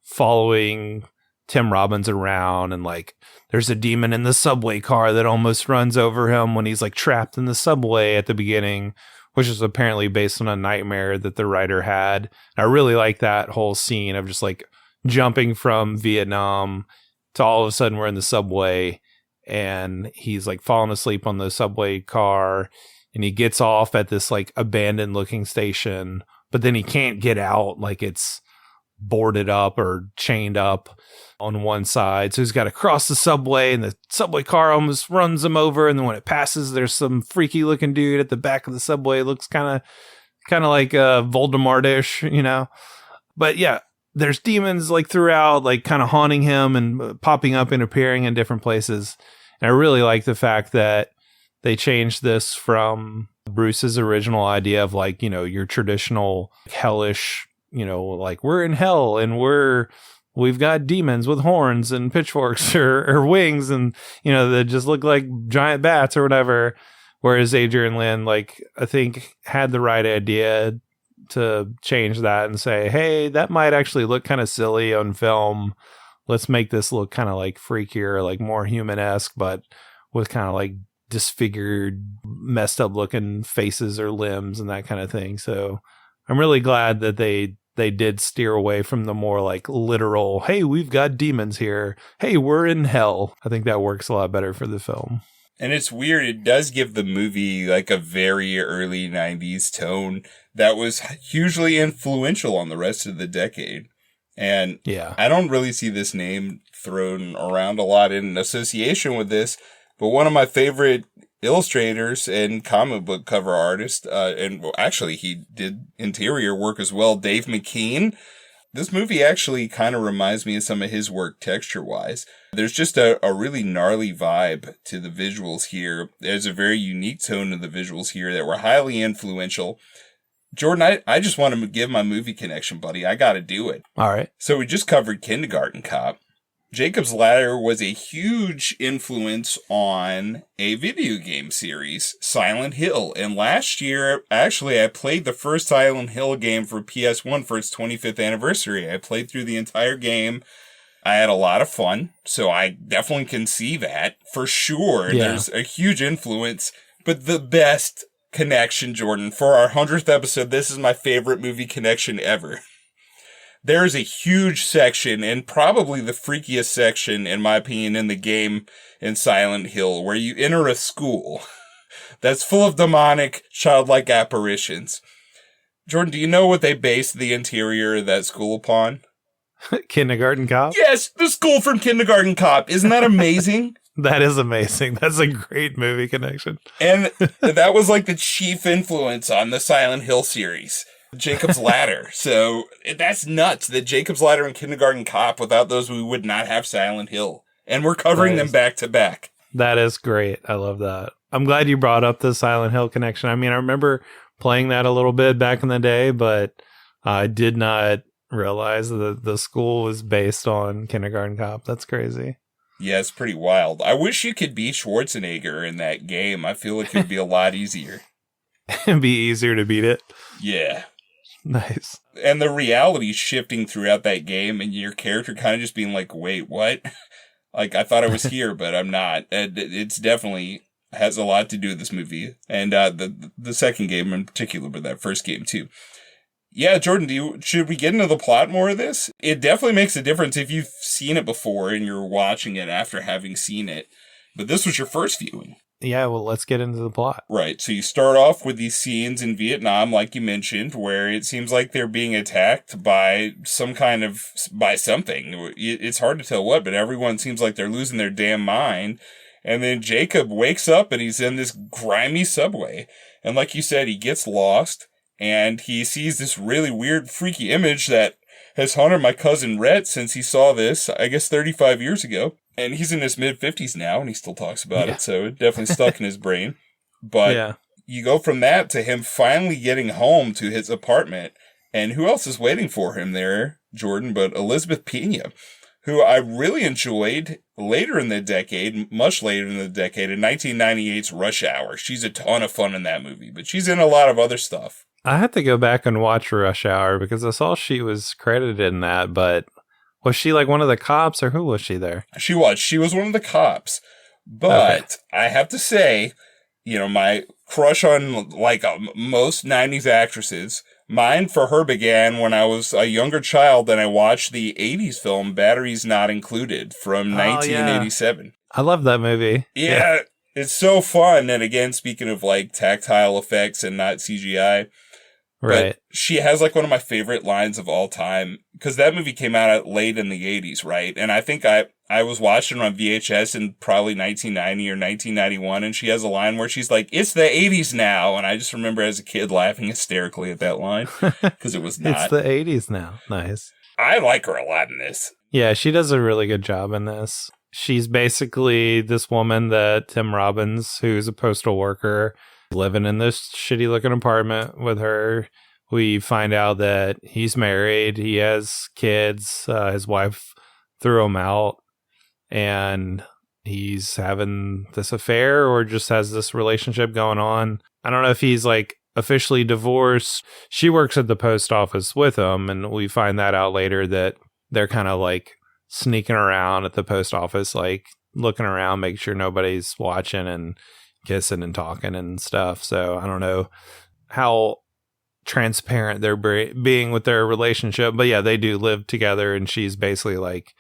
following Tim Robbins around, and like there's a demon in the subway car that almost runs over him when he's like trapped in the subway at the beginning, which is apparently based on a nightmare that the writer had. I really like that whole scene of just like jumping from Vietnam to all of a sudden we're in the subway and he's like falling asleep on the subway car and he gets off at this like abandoned looking station, but then he can't get out. Like it's boarded up or chained up on one side. So he's got to cross the subway and the subway car almost runs him over. And then when it passes, there's some freaky looking dude at the back of the subway. It looks kind of like Voldemort-ish, you know? But yeah, there's demons like throughout, like kind of haunting him and popping up and appearing in different places. And I really like the fact that they changed this from Bruce's original idea of like, you know, your traditional hellish, you know, like we're in hell and we've got demons with horns and pitchforks or wings and, you know, that just look like giant bats or whatever. Whereas Adrian Lyne, like, I think had the right idea to change that and say, hey, that might actually look kind of silly on film. Let's make this look kind of like freakier, like more human-esque, but with kind of like disfigured, messed up looking faces or limbs and that kind of thing. So I'm really glad that they did steer away from the more like literal, hey, we've got demons here. Hey, we're in hell. I think that works a lot better for the film. And it's weird. It does give the movie like a very early 90s tone that was hugely influential on the rest of the decade. And yeah, I don't really see this name thrown around a lot in association with this, but one of my favorite illustrators and comic book cover artist, and well, actually he did interior work as well, Dave McKean. This movie actually kind of reminds me of some of his work texture-wise. There's just a really gnarly vibe to the visuals here. There's a very unique tone to the visuals here that were highly influential. Jordan, I just want to give my movie connection, buddy. I got to do it. All right. So we just covered Kindergarten Cop. Jacob's Ladder was a huge influence on a video game series, Silent Hill. And last year, actually, I played the first Silent Hill game for PS1 for its 25th anniversary. I played through the entire game. I had a lot of fun, so I definitely can see that for sure. Yeah. There's a huge influence, but the best connection, Jordan, for our 100th episode, this is my favorite movie connection ever. There's a huge section, and probably the freakiest section, in my opinion, in the game in Silent Hill, where you enter a school that's full of demonic, childlike apparitions. Jordan, do you know what they based the interior of that school upon? Kindergarten Cop? Yes, the school from Kindergarten Cop. Isn't that amazing? That is amazing. That's a great movie connection. And that was like the chief influence on the Silent Hill series. Jacob's Ladder. So that's nuts that Jacob's Ladder and Kindergarten Cop, without those, we would not have Silent Hill. And we're covering them back to back. That is great. I love that. I'm glad you brought up the Silent Hill connection. I mean, I remember playing that a little bit back in the day, but I did not realize that the school was based on Kindergarten Cop. That's crazy. Yeah, it's pretty wild. I wish you could beat Schwarzenegger in that game. I feel like it would be a lot easier. It'd be easier to beat it. Yeah. Nice. And the reality shifting throughout that game and your character kind of just being like, wait, what? Like, I thought I was here, but I'm not. And it's definitely has a lot to do with this movie. And the second game in particular, but that first game too. Yeah, Jordan, should we get into the plot more of this? It definitely makes a difference if you've seen it before and you're watching it after having seen it. But this was your first viewing. Yeah, well, let's get into the plot. Right. So you start off with these scenes in Vietnam, like you mentioned, where it seems like they're being attacked by by something. It's hard to tell what, but everyone seems like they're losing their damn mind. And then Jacob wakes up and he's in this grimy subway. And like you said, he gets lost and he sees this really weird, freaky image that has haunted my cousin Rhett since he saw this, I guess 35 years ago. And he's in his mid-50s now, and he still talks about it, so it definitely stuck in his brain. But you go from that to him finally getting home to his apartment, and who else is waiting for him there, Jordan, but Elizabeth Pena, who I really enjoyed later in the decade, much later in the decade, in 1998's Rush Hour. She's a ton of fun in that movie, but she's in a lot of other stuff. I had to go back and watch Rush Hour because I saw she was credited in that, but Was she like one of the cops, or who was she there? She was one of the cops. But I have to say, my crush on like most 90s actresses, mine for her began when I was a younger child and I watched the 80s film Batteries Not Included from 1987. Yeah. I love that movie. Yeah, it's so fun. And again, speaking of like tactile effects and not CGI, right. But she has like one of my favorite lines of all time, because that movie came out late in the 80s, right? And I think I was watching on VHS in probably 1990 or 1991, and she has a line where she's like, "It's the 80s now." And I just remember as a kid laughing hysterically at that line, because it was not. It's the 80s now. Nice. I like her a lot in this. Yeah, she does a really good job in this. She's basically this woman that Tim Robbins, who's a postal worker, living in this shitty looking apartment with her. We find out that he's married, he has kids, his wife threw him out, and he's having this affair or just has this relationship going on. I don't know if he's like officially divorced. She works at the post office with him, and we find that out later that they're kind of like sneaking around at the post office, like looking around, making sure nobody's watching and kissing and talking and stuff. So I don't know how transparent they're being with their relationship, but yeah, they do live together, and she's basically like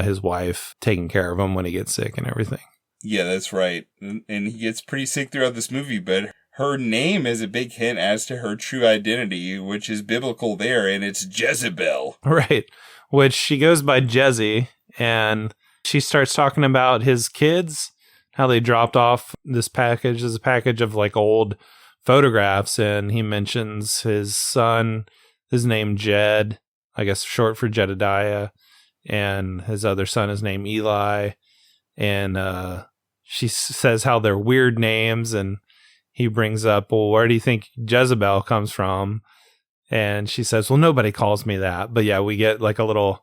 his wife, taking care of him when he gets sick and everything. Yeah, that's right. And he gets pretty sick throughout this movie, but her name is a big hint as to her true identity, which is biblical there, and it's Jezebel. Right, which she goes by Jezzy, and she starts talking about his kids, how they dropped off this package. There's a package of like old photographs, and he mentions his son, his name Jed, I guess short for Jedediah, and his other son is named Eli, and she says how they're weird names, and he brings up, well, where do you think Jezebel comes from? And she says, well, nobody calls me that. But yeah, we get like a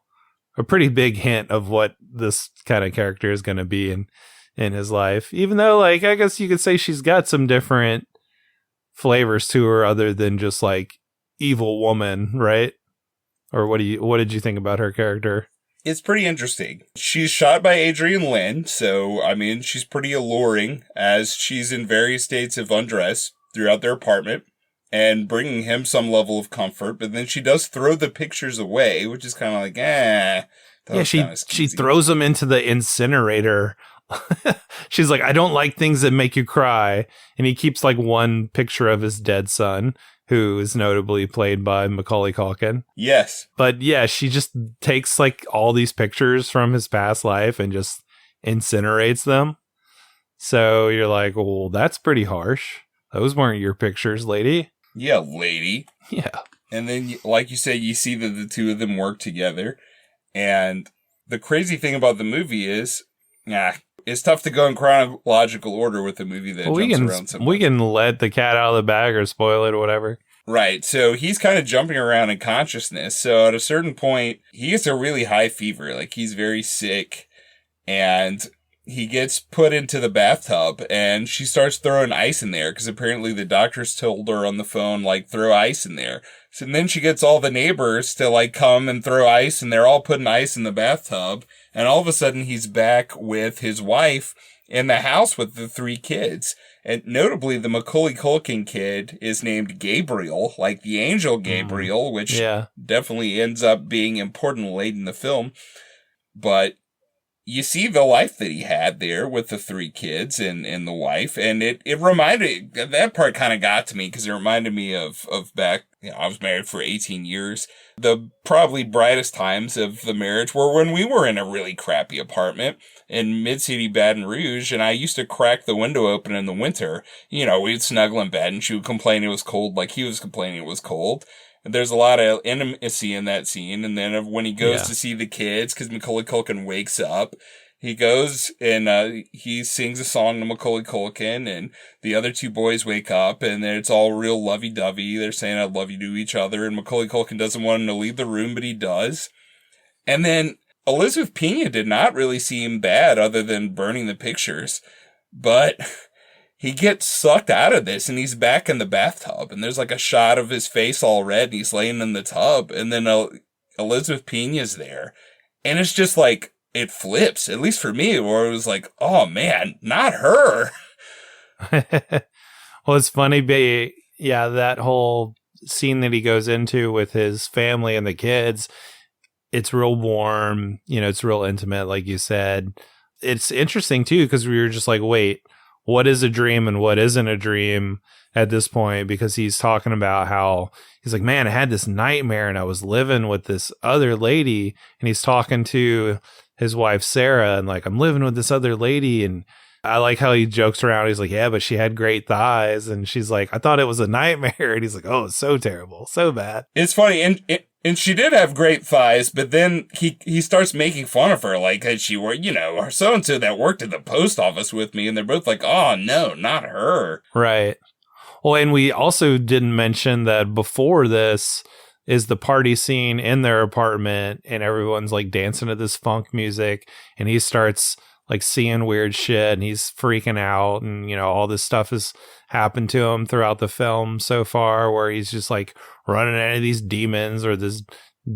pretty big hint of what this kind of character is going to be in his life, even though like I guess you could say she's got some different flavors to her other than just like evil woman, right? Or what did you think about her character? It's pretty interesting. She's shot by Adrienne Lynn, so I mean she's pretty alluring, as she's in various states of undress throughout their apartment and bringing him some level of comfort, but then she does throw the pictures away, which is kind of like yeah, she throws them into the incinerator. She's like, I don't like things that make you cry. And he keeps like one picture of his dead son, who is notably played by Macaulay Culkin. Yes. But yeah, she just takes like all these pictures from his past life and just incinerates them. So you're like, well, that's pretty harsh. Those weren't your pictures, lady. Yeah, lady. Yeah. And then, like you say, you see that the two of them work together. And the crazy thing about the movie is, it's tough to go in chronological order with a movie that jumps around so much. We can let the cat out of the bag or spoil it or whatever. Right. So he's kind of jumping around in consciousness. So at a certain point, he gets a really high fever. Like he's very sick, and he gets put into the bathtub, and she starts throwing ice in there because apparently the doctors told her on the phone, like, throw ice in there. So then she gets all the neighbors to like come and throw ice, and they're all putting ice in the bathtub. And all of a sudden he's back with his wife in the house with the three kids. And notably, the Macaulay Culkin kid is named Gabriel, like the angel Gabriel, which definitely ends up being important late in the film. But you see the life that he had there with the three kids and the wife. And it reminded, that part kind of got to me because it reminded me of back, I was married for 18 years. The probably brightest times of the marriage were when we were in a really crappy apartment in mid-city Baton Rouge, and I used to crack the window open in the winter. We'd snuggle in bed, and she would complain it was cold like he was complaining it was cold. And there's a lot of intimacy in that scene. And then when he goes to see the kids, because Macaulay Culkin wakes up, he goes and he sings a song to Macaulay Culkin, and the other two boys wake up, and then it's all real lovey-dovey. They're saying I love you to each other, and Macaulay Culkin doesn't want him to leave the room, but he does. And then Elizabeth Pena did not really seem bad other than burning the pictures, but he gets sucked out of this, and he's back in the bathtub, and there's like a shot of his face all red, and he's laying in the tub, and then Elizabeth Pena's there. And it's just like, it flips, at least for me, where it was like, oh man, not her. Well, it's funny, yeah, that whole scene that he goes into with his family and the kids, it's real warm, it's real intimate, like you said. It's interesting too, because we were just like, wait, what is a dream and what isn't a dream at this point? Because he's talking about how he's like, man, I had this nightmare and I was living with this other lady, and he's talking to his wife Sarah and like, I'm living with this other lady. And I like how he jokes around. He's like, yeah, but she had great thighs. And she's like, I thought it was a nightmare. And he's like, oh, it's so terrible, so bad. It's funny. And she did have great thighs, but then he starts making fun of her, like, had she were, or so-and-so that worked at the post office with me. And they're both like, oh, no, not her. Right. Well, and we also didn't mention that before this is the party scene in their apartment, and everyone's like dancing to this funk music, and he starts like seeing weird shit, and he's freaking out, and all this stuff has happened to him throughout the film so far, where he's just like running into these demons, or this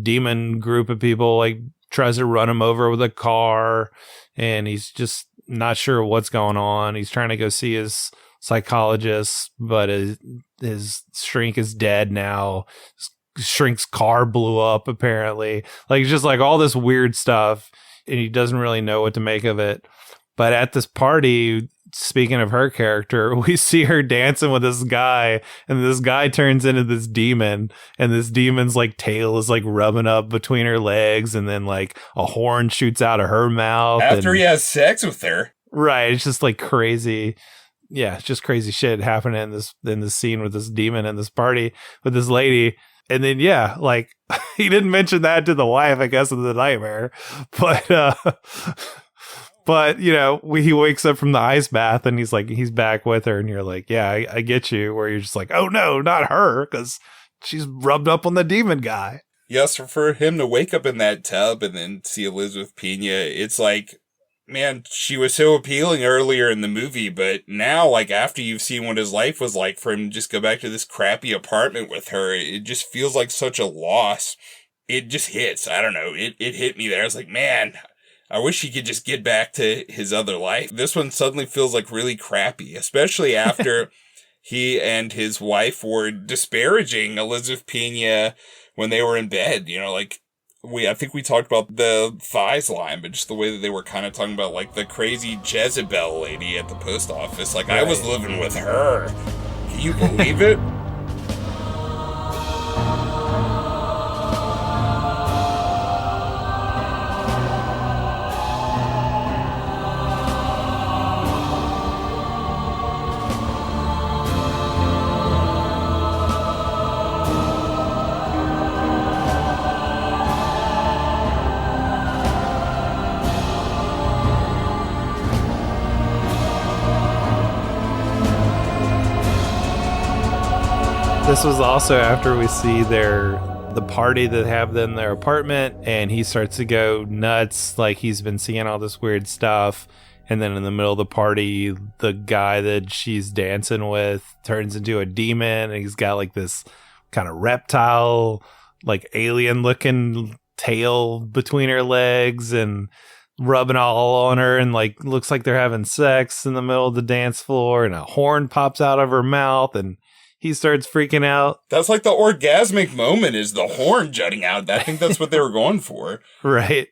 demon group of people like tries to run him over with a car, and he's just not sure what's going on. He's trying to go see his psychologist, but his shrink is dead now. His shrink's car blew up, apparently. Like, it's just like all this weird stuff, and he doesn't really know what to make of it. But at this party, speaking of her character, we see her dancing with this guy, and this guy turns into this demon, and this demon's like tail is like rubbing up between her legs, and then like a horn shoots out of her mouth after he has sex with her. Right. It's just like crazy. Yeah, it's just crazy shit happening in this scene with this demon and this party with this lady. And then, yeah, like, he didn't mention that to the wife, I guess, of the nightmare. But he wakes up from the ice bath, and he's back with her, and you're like, yeah, I get you, where you're just like, oh no, not her, because she's rubbed up on the demon guy. Yes, for him to wake up in that tub and then see Elizabeth Pena, it's like, man, she was so appealing earlier in the movie, but now, like, after you've seen what his life was like, for him to just go back to this crappy apartment with her, it just feels like such a loss. It just hits. I don't know. It hit me there. I was like, man, I wish he could just get back to his other life. This one suddenly feels like really crappy, especially after he and his wife were disparaging Elizabeth Pena when they were in bed, like, I think we talked about the thighs line, but just the way that they were kind of talking about, like, the crazy Jezebel lady at the post office. Like, right. I was living with her. Can you believe it? This was also after we see the party that have them in their apartment, and he starts to go nuts, like he's been seeing all this weird stuff. And then in the middle of the party, the guy that she's dancing with turns into a demon, and he's got like this kind of reptile, like alien looking tail between her legs, and rubbing all on her, and like looks like they're having sex in the middle of the dance floor, and a horn pops out of her mouth, and he starts freaking out. That's like the orgasmic moment, is the horn jutting out. I think that's what they were going for. Right.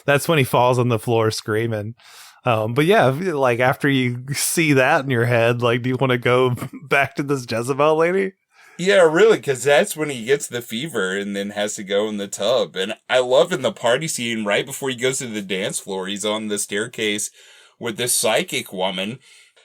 That's when he falls on the floor screaming. But yeah, like after you see that in your head, like, do you want to go back to this Jezebel lady? Yeah, really, because that's when he gets the fever and then has to go in the tub. And I love in the party scene, right before he goes to the dance floor, he's on the staircase with this psychic woman.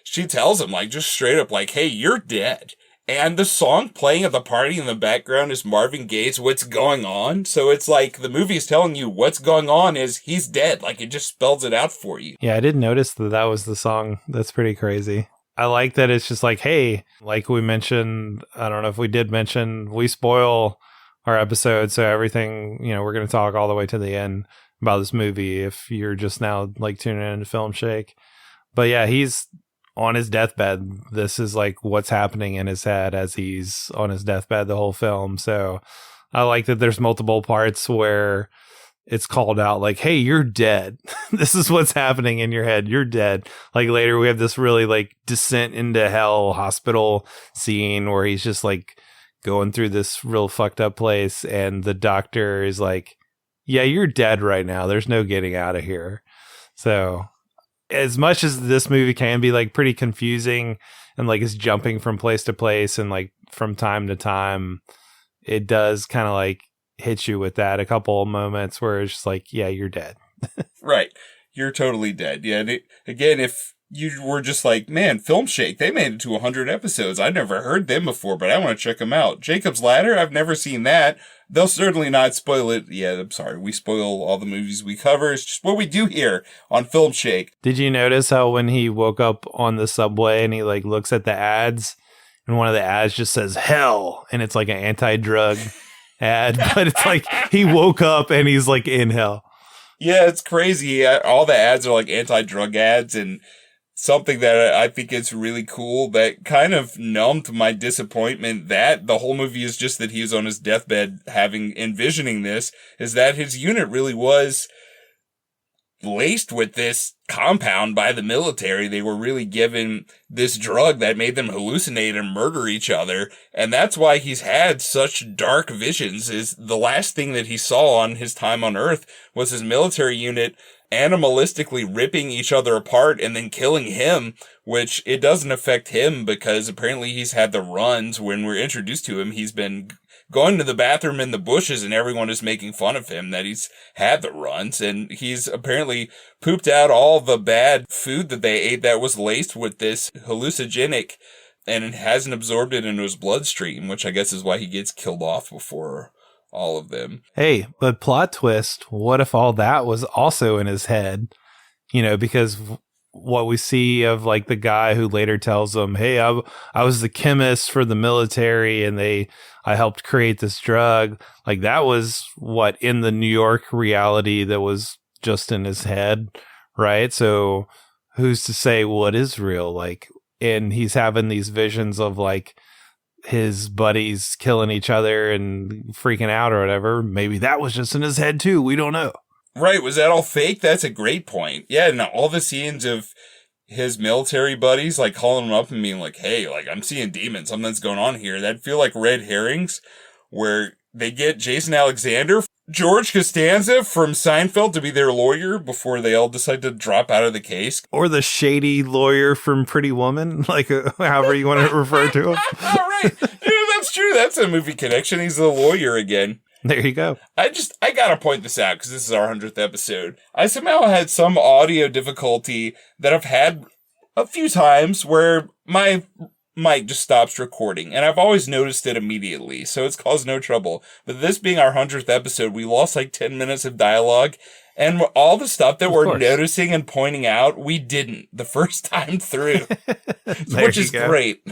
She tells him, like, just straight up, like, hey, you're dead. And the song playing at the party in the background is Marvin Gaye's What's Going On. So it's like the movie is telling you what's going on is he's dead. Like, it just spells it out for you. Yeah, I didn't notice that was the song. That's pretty crazy. I like that it's just like, hey, like we mentioned, I don't know if we did mention, we spoil our episode. So everything, we're going to talk all the way to the end about this movie if you're just now like tuning in to Filmshake. But yeah, he's on his deathbed. This is like what's happening in his head as he's on his deathbed the whole film. So I like that there's multiple parts where it's called out like, hey, you're dead. This is what's happening in your head. You're dead. Like later we have this really like descent into hell hospital scene where he's just like going through this real fucked up place. And the doctor is like, yeah, you're dead right now. There's no getting out of here. So as much as this movie can be like pretty confusing and like is jumping from place to place and like from time to time, it does kind of like hit you with that a couple of moments where it's just like, yeah, you're dead. Right. You're totally dead. Yeah. And again, if you were just like, man, Filmshake, they made it to 100 episodes. I never heard them before, but I want to check them out. Jacob's Ladder, I've never seen that. They'll certainly not spoil it. Yeah, I'm sorry. We spoil all the movies we cover. It's just what we do here on Filmshake. Did you notice how when he woke up on the subway and he like looks at the ads and one of the ads just says hell and it's like an anti-drug ad, but it's like he woke up and he's like in hell. Yeah, it's crazy. All the ads are like anti-drug ads, and something that I think is really cool that kind of numbed my disappointment that the whole movie is just that he was on his deathbed envisioning this, is that his unit really was laced with this compound by the military. They were really given this drug that made them hallucinate and murder each other. And that's why he's had such dark visions. Is the last thing that he saw on his time on Earth was his military unit animalistically ripping each other apart and then killing him, which it doesn't affect him because apparently he's had the runs. When we're introduced to him, he's been going to the bathroom in the bushes and everyone is making fun of him that he's had the runs, and he's apparently pooped out all the bad food that they ate that was laced with this hallucinogenic and hasn't absorbed it into his bloodstream, which I guess is why he gets killed off before all of them. Hey, but plot twist, what if all that was also in his head? You know, because what we see of like the guy who later tells him, hey, I was the chemist for the military and I helped create this drug. Like that was what in the New York reality that was just in his head. Right. So who's to say what is real? Like, and he's having these visions of like his buddies killing each other and freaking out or whatever. Maybe that was just in his head too. We don't know. Right. Was that all fake? That's a great point. Yeah. And all the scenes of his military buddies, like calling him up and being like, hey, like I'm seeing demons. Something's going on here. That'd feel like red herrings where they get Jason Alexander, George Costanza from Seinfeld to be their lawyer before they all decide to drop out of the case. Or the shady lawyer from Pretty Woman, like however you want to refer to him. All right. Yeah, that's true. That's a movie connection. He's the lawyer again. There you go. I gotta point this out because this is our 100th episode. I somehow had some audio difficulty that I've had a few times where my mic just stops recording, and I've always noticed it immediately, so it's caused no trouble. But this being our 100th episode, we lost like 10 minutes of dialogue, and all the stuff that we're noticing and pointing out, we didn't the first time through, which is great.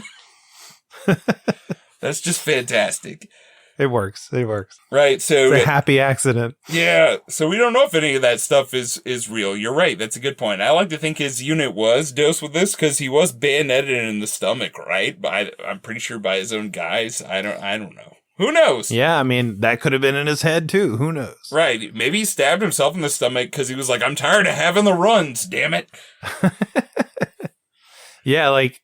That's just fantastic. It works. It works. Right. So it's a happy accident. Yeah. So we don't know if any of that stuff is real. You're right. That's a good point. I like to think his unit was dosed with this because he was bayoneted in the stomach, right? I'm pretty sure by his own guys. I don't know. Who knows? Yeah. I mean, that could have been in his head too. Who knows? Right. Maybe he stabbed himself in the stomach because he was like, I'm tired of having the runs. Damn it. Yeah. Like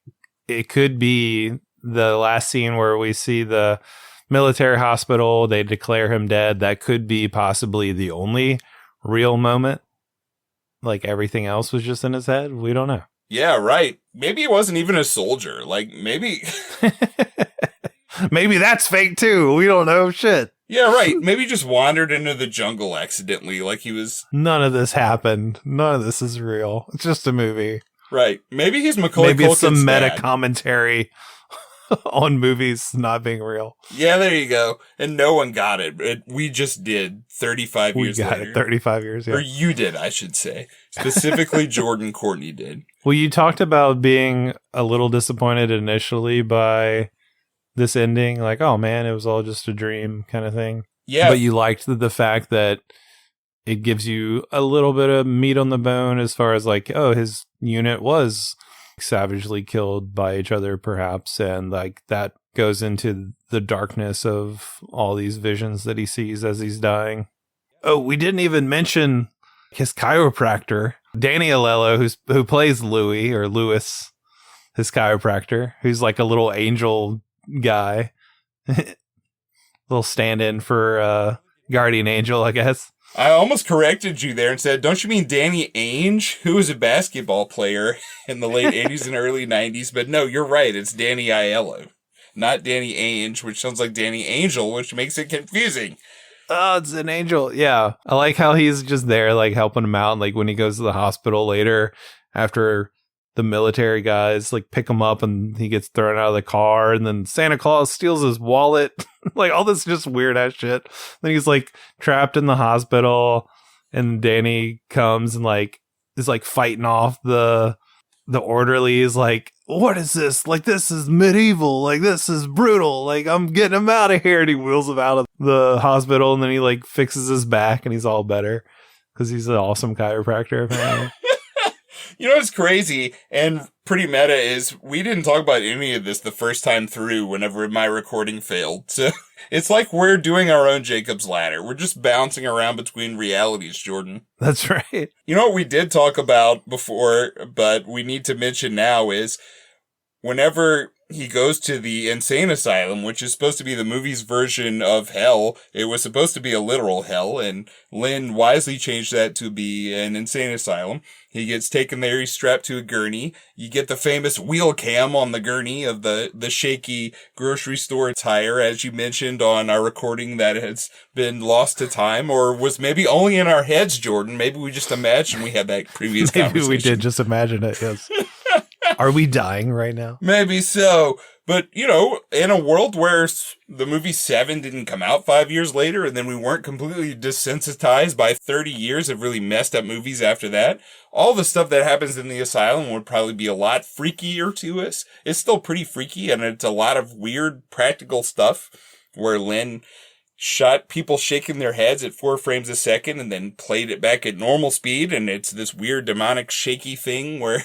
it could be the last scene where we see the military hospital, they declare him dead. That could be possibly the only real moment. Like everything else was just in his head. We don't know. Yeah, right. Maybe he wasn't even a soldier. Like maybe maybe that's fake too. We don't know shit. Yeah, right. Maybe he just wandered into the jungle accidentally. Like he was. None of this happened. None of this is real. It's just a movie. Right. Maybe he's Macaulay Culkin's Maybe it's some meta dad. Commentary on movies not being real. Yeah, there you go. And no one got it. We just did 35 years later. We got it 35 years, yeah. Or you did, I should say. Specifically, Jordan Courtney did. Well, you talked about being a little disappointed initially by this ending. Like, oh man, it was all just a dream kind of thing. Yeah. But you liked the fact that it gives you a little bit of meat on the bone as far as like, oh, his unit was savagely killed by each other perhaps, and like that goes into the darkness of all these visions that he sees as he's dying. Oh, we didn't even mention his chiropractor, Danny Aiello, who plays Louis, his chiropractor, who's like a little angel guy. Little stand-in for Guardian Angel, I guess. I almost corrected you there and said, don't you mean Danny Ainge, who was a basketball player in the late 80s and early 90s? But no, you're right. It's Danny Aiello, not Danny Ainge, which sounds like Danny Angel, which makes it confusing. Oh, it's an angel. Yeah. I like how he's just there, like, helping him out. And, like, when he goes to the hospital later after the military guys, like, pick him up and he gets thrown out of the car. And then Santa Claus steals his wallet. Like, all this just weird-ass shit. Then he's, like, trapped in the hospital. And Danny comes and, like, is, like, fighting off the orderlies. Like, what is this? Like, this is medieval. Like, this is brutal. Like, I'm getting him out of here. And he wheels him out of the hospital. And then he, like, fixes his back and he's all better. Because he's an awesome chiropractor, apparently. You know what's crazy and pretty meta is we didn't talk about any of this the first time through whenever my recording failed. So it's like we're doing our own Jacob's Ladder. We're just bouncing around between realities, Jordan. That's right. You know what we did talk about before, but we need to mention now is whenever he goes to the insane asylum, which is supposed to be the movie's version of hell. It was supposed to be a literal hell, and Lynn wisely changed that to be an insane asylum. He gets taken there, he's strapped to a gurney. You get the famous wheel cam on the gurney of the shaky grocery store tire, as you mentioned on our recording that has been lost to time, or was maybe only in our heads, Jordan. Maybe we just imagined we had that previous conversation. Maybe we did just imagine it, yes. Are we dying right now? Maybe so. But, you know, in a world where the movie Seven didn't come out 5 years later, and then we weren't completely desensitized by 30 years of really messed up movies after that, all the stuff that happens in the asylum would probably be a lot freakier to us. It's still pretty freaky, and it's a lot of weird practical stuff where Lynn shot people shaking their heads at 4 frames a second and then played it back at normal speed, and it's this weird demonic shaky thing where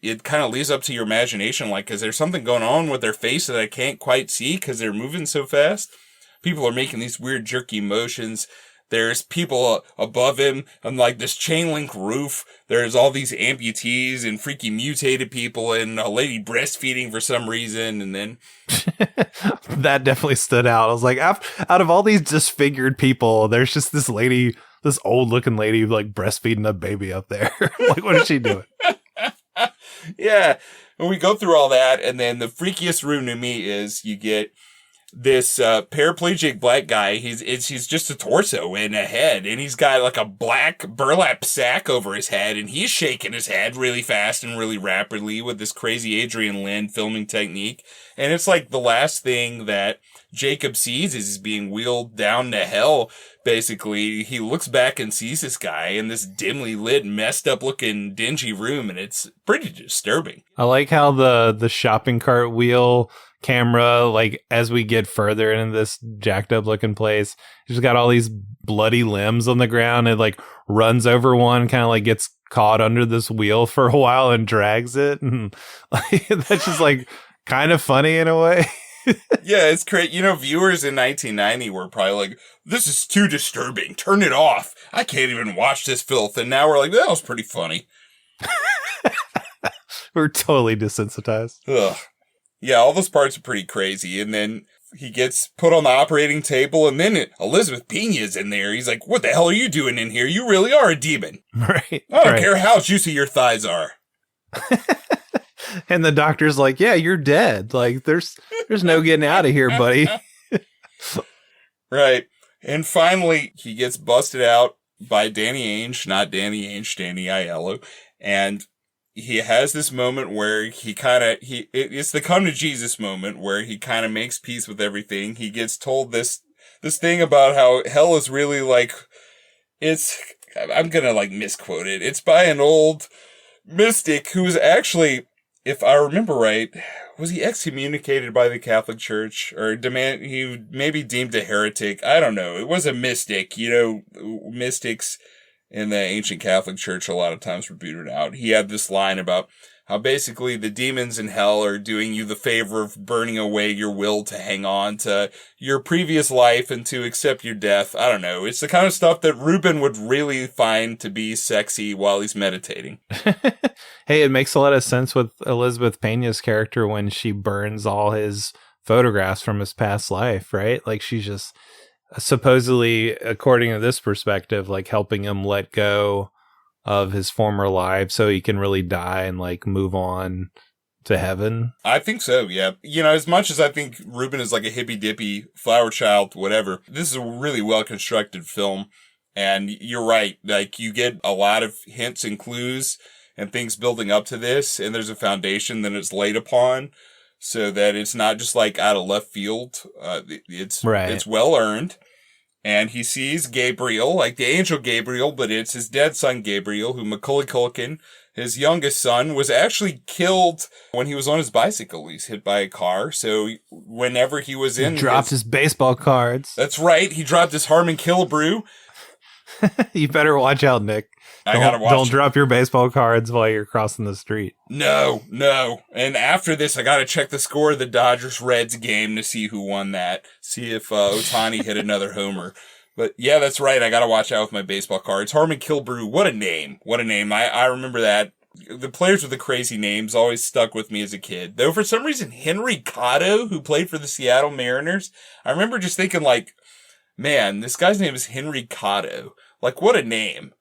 it kind of leaves up to your imagination, like, is there something going on with their face that I can't quite see because they're moving so fast? People are making these weird jerky motions. There's people above him on, like, this chain link roof. There's all these amputees and freaky mutated people and a lady breastfeeding for some reason, and then... That definitely stood out. I was like, out of all these disfigured people, there's just this lady, this old-looking lady, like, breastfeeding a baby up there. Like, what is she doing? Yeah, and we go through all that, and then the freakiest room to me is you get this paraplegic black guy. He's just a torso and a head, and he's got like a black burlap sack over his head, and he's shaking his head really fast and really rapidly with this crazy Adrian Lyne filming technique. And it's like the last thing that Jacob sees is he's being wheeled down to hell. Basically, he looks back and sees this guy in this dimly lit, messed up looking, dingy room, and it's pretty disturbing. I like how the shopping cart wheel camera, like, as we get further into this jacked up looking place, he's got all these bloody limbs on the ground. It like runs over one, kind of like gets caught under this wheel for a while and drags it. And like, that's just like kind of funny in a way. Yeah, it's great. You know, viewers in 1990 were probably like, this is too disturbing. Turn it off. I can't even watch this filth. And now we're like, that was pretty funny. We're totally desensitized. Ugh. Yeah, all those parts are pretty crazy. And then he gets put on the operating table, and then Elizabeth Pena's in there. He's like, what the hell are you doing in here? You really are a demon. Right. I don't care how juicy your thighs are. And the doctor's like, yeah, you're dead. Like, there's no getting out of here, buddy. Right. And finally, he gets busted out by Danny Ainge, not Danny Ainge, Danny Aiello. And he has this moment where it's the come to Jesus moment where he kind of makes peace with everything. He gets told this thing about how hell is really like, I'm gonna like misquote it. It's by an old mystic who's actually, if I remember right, was he excommunicated by the Catholic Church or he may be deemed a heretic? I don't know. It was a mystic. You know, mystics in the ancient Catholic Church a lot of times were booted out. He had this line about how basically the demons in hell are doing you the favor of burning away your will to hang on to your previous life and to accept your death. I don't know. It's the kind of stuff that Ruben would really find to be sexy while he's meditating. Hey, it makes a lot of sense with Elizabeth Pena's character when she burns all his photographs from his past life, right? Like she's just supposedly, according to this perspective, like helping him let go of his former life so he can really die and like move on to heaven. I think so, yeah. You know, as much as I think Ruben is like a hippy dippy flower child, whatever, this is a really well constructed film. And you're right, like you get a lot of hints and clues and things building up to this, and there's a foundation that it's laid upon so that it's not just like out of left field. It's well earned. And he sees Gabriel, like the angel Gabriel, but it's his dead son Gabriel, who Macaulay Culkin, his youngest son, was actually killed when he was on his bicycle. He's hit by a car. So whenever he was in... He dropped his baseball cards. That's right. He dropped his Harmon Killebrew. You better watch out, Nick. Don't drop your baseball cards while you're crossing the street. No. And after this, I got to check the score of the Dodgers-Reds game to see who won that. See if Ohtani hit another homer. But yeah, that's right. I got to watch out with my baseball cards. Harmon Killebrew, what a name. I remember that. The players with the crazy names always stuck with me as a kid. Though for some reason, Henry Cotto, who played for the Seattle Mariners, I remember just thinking like, man, this guy's name is Henry Cotto. Like, what a name.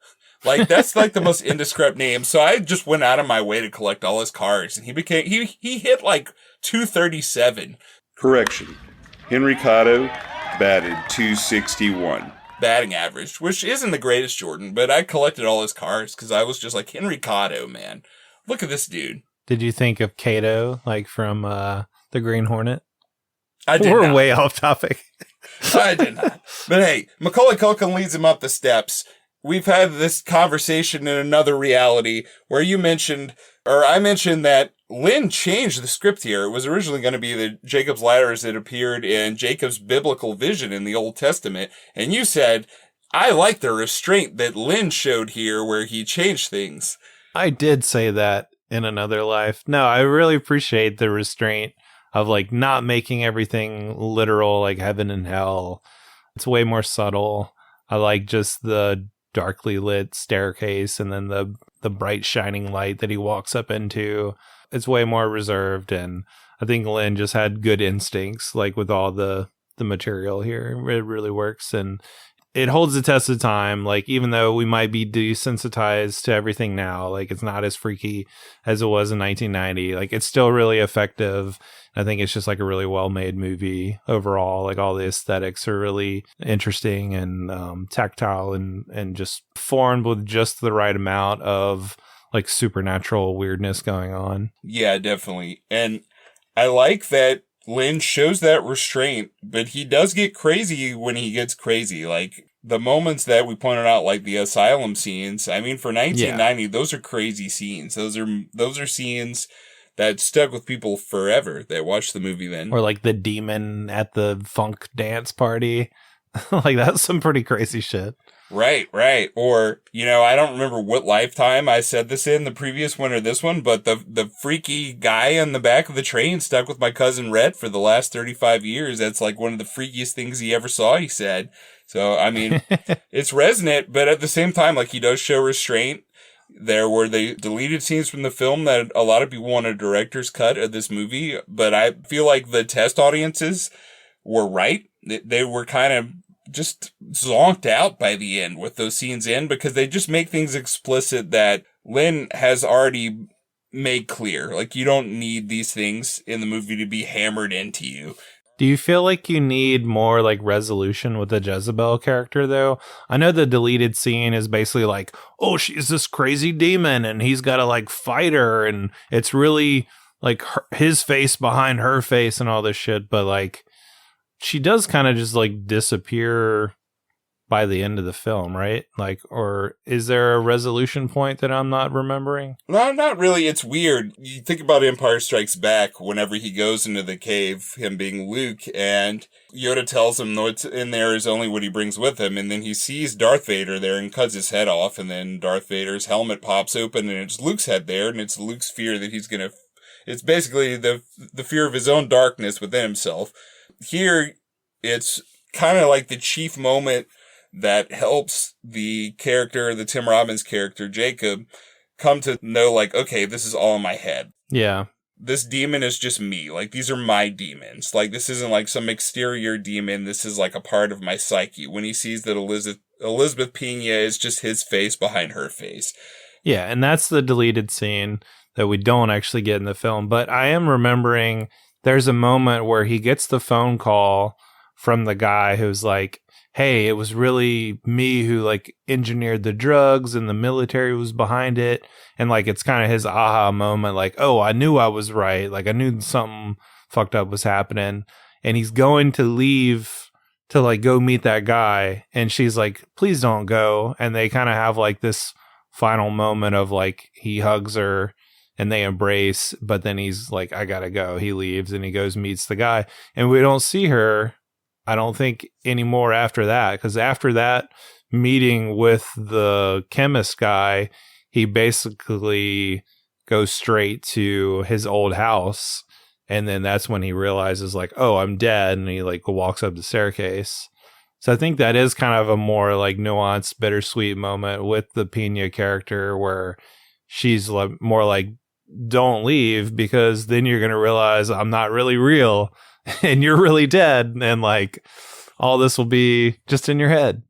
Like, that's like the most indescript name. So I just went out of my way to collect all his cards, and he hit like 237. Correction. Henry Cotto batted .261. Batting average, which isn't the greatest, Jordan, but I collected all his cards because I was just like, Henry Cotto, man. Look at this dude. Did you think of Kato, like from the Green Hornet? I did We're not. way off topic. I did not. But hey, Macaulay Culkin leads him up the steps. We've had this conversation in another reality where I mentioned that Lynn changed the script here. It was originally going to be the Jacob's Ladder as it appeared in Jacob's biblical vision in the Old Testament. And you said, I like the restraint that Lynn showed here where he changed things. I did say that in another life. No, I really appreciate the restraint of like not making everything literal, like heaven and hell. It's way more subtle. I like just the darkly lit staircase and then the bright shining light that he walks up into. It's way more reserved, and I think Lynn just had good instincts, like with all the material here. It really works, and it holds the test of time. Like, even though we might be desensitized to everything now, like it's not as freaky as it was in 1990. Like, it's still really effective. I think it's just like a really well-made movie overall. Like, all the aesthetics are really interesting and tactile and just formed with just the right amount of like supernatural weirdness going on. Yeah, definitely. And I like that Lynn shows that restraint, but he does get crazy when he gets crazy. Like the moments that we pointed out, like the asylum scenes. I mean, for 1990, those are crazy scenes. Those are scenes that stuck with people forever that watched the movie then. Or like the demon at the funk dance party. Like, that's some pretty crazy shit. Right. Or, I don't remember what lifetime I said this in, the previous one or this one, but the freaky guy in the back of the train stuck with my cousin Rhett for the last 35 years. That's like one of the freakiest things he ever saw, he said. So, I mean, it's resonant, but at the same time, like, he does show restraint. There were the deleted scenes from the film that a lot of people want a director's cut of this movie, but I feel like the test audiences were right. They were kind of just zonked out by the end with those scenes in, because they just make things explicit that Lynn has already made clear. Like, you don't need these things in the movie to be hammered into you. Do you feel like you need more like resolution with the Jezebel character though? I know the deleted scene is basically like, oh, she's this crazy demon and he's got to like fight her, and it's really like his face behind her face and all this shit, but like she does kind of just like disappear by the end of the film, right? Like, or is there a resolution point that I'm not remembering? No, not really. It's weird. You think about Empire Strikes Back, whenever he goes into the cave, him being Luke, and Yoda tells him what's in there is only what he brings with him, and then he sees Darth Vader there and cuts his head off, and then Darth Vader's helmet pops open, and it's Luke's head there, and it's Luke's fear that he's gonna... It's basically the fear of his own darkness within himself. Here, it's kind of like the chief moment that helps the Tim Robbins character, Jacob, come to know, like, okay, this is all in my head. Yeah. This demon is just me. Like, these are my demons. Like, this isn't like some exterior demon. This is like a part of my psyche. When he sees that Elizabeth Pena is just his face behind her face. Yeah, and that's the deleted scene that we don't actually get in the film. But I am remembering there's a moment where he gets the phone call from the guy who's like, hey, it was really me who like engineered the drugs and the military was behind it. And like, it's kind of his aha moment. Like, oh, I knew I was right. Like I knew something fucked up was happening. And he's going to leave to like go meet that guy. And she's like, please don't go. And they kind of have like this final moment of like, he hugs her and they embrace, but then he's like, I gotta go. He leaves and he goes, meets the guy. And we don't see her, I don't think, anymore after that, because after that meeting with the chemist guy, he basically goes straight to his old house, and then that's when he realizes like, oh, I'm dead, and he like walks up the staircase. So I think that is kind of a more like nuanced, bittersweet moment with the Pena character where she's like, more like, don't leave, because then you're going to realize I'm not really real and you're really dead, and like all this will be just in your head,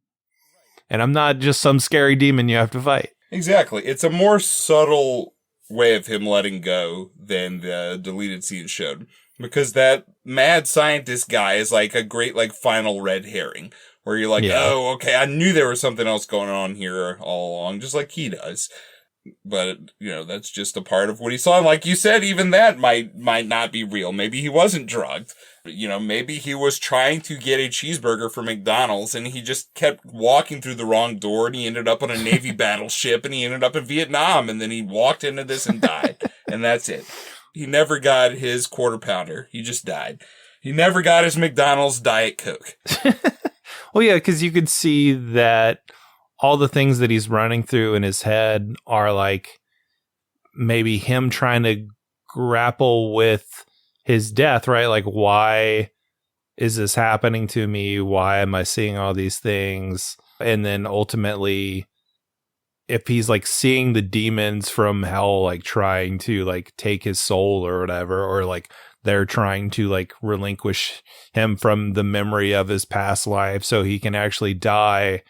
and I'm not just some scary demon you have to fight. Exactly. It's a more subtle way of him letting go than the deleted scene showed, because that mad scientist guy is like a great like final red herring where you're like, oh, okay, I knew there was something else going on here all along, just like he does. But, you know, that's just a part of what he saw. And like you said, even that might not be real. Maybe he wasn't drugged. You know, maybe he was trying to get a cheeseburger from McDonald's and he just kept walking through the wrong door and he ended up on a Navy battleship and he ended up in Vietnam and then he walked into this and died. And that's it. He never got his quarter pounder. He just died. He never got his McDonald's Diet Coke. Well, yeah, because you could see that all the things that he's running through in his head are like maybe him trying to grapple with his death, right? Like, why is this happening to me? Why am I seeing all these things? And then ultimately, if he's like seeing the demons from hell, like trying to like take his soul or whatever, or like they're trying to like relinquish him from the memory of his past life so he can actually die,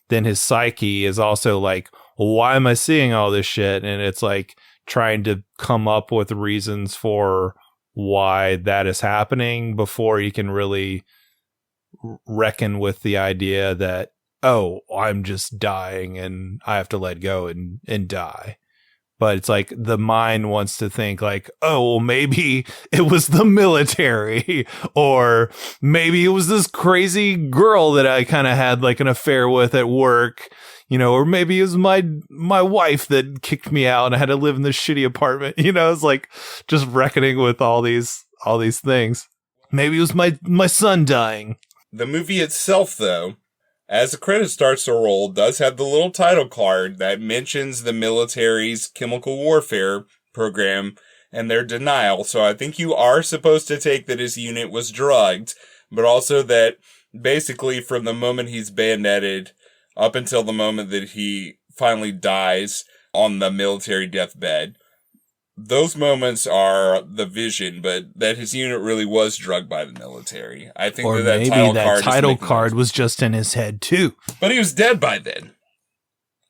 then his psyche is also like, well, why am I seeing all this shit? And it's like trying to come up with reasons for why that is happening before you can really reckon with the idea that, oh, I'm just dying and I have to let go and die. But it's like the mind wants to think like, oh, well, maybe it was the military, or maybe it was this crazy girl that I kind of had like an affair with at work, you know, or maybe it was my wife that kicked me out and I had to live in this shitty apartment. You know, it's like just reckoning with all these things. Maybe it was my son dying. The movie itself, though, as the credit starts to roll, does have the little title card that mentions the military's chemical warfare program and their denial. So I think you are supposed to take that his unit was drugged, but also that basically from the moment he's bayoneted up until the moment that he finally dies on the military deathbed, those moments are the vision, but that his unit really was drugged by the military. I think or that maybe that title card was just in his head too. But he was dead by then.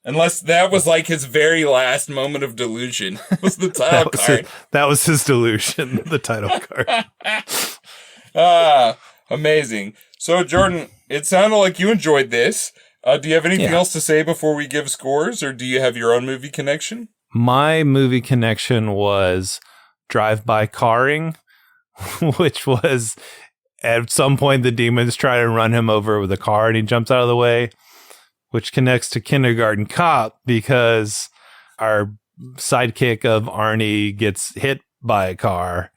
Unless that was like his very last moment of delusion, was the title card. That was his delusion, the title card. Amazing. So, Jordan, it sounded like you enjoyed this. Do you have anything else to say before we give scores, or do you have your own movie connection? My movie connection was drive-by carring, which was at some point the demons try to run him over with a car and he jumps out of the way. which connects to Kindergarten Cop because our sidekick of Arnie gets hit by a car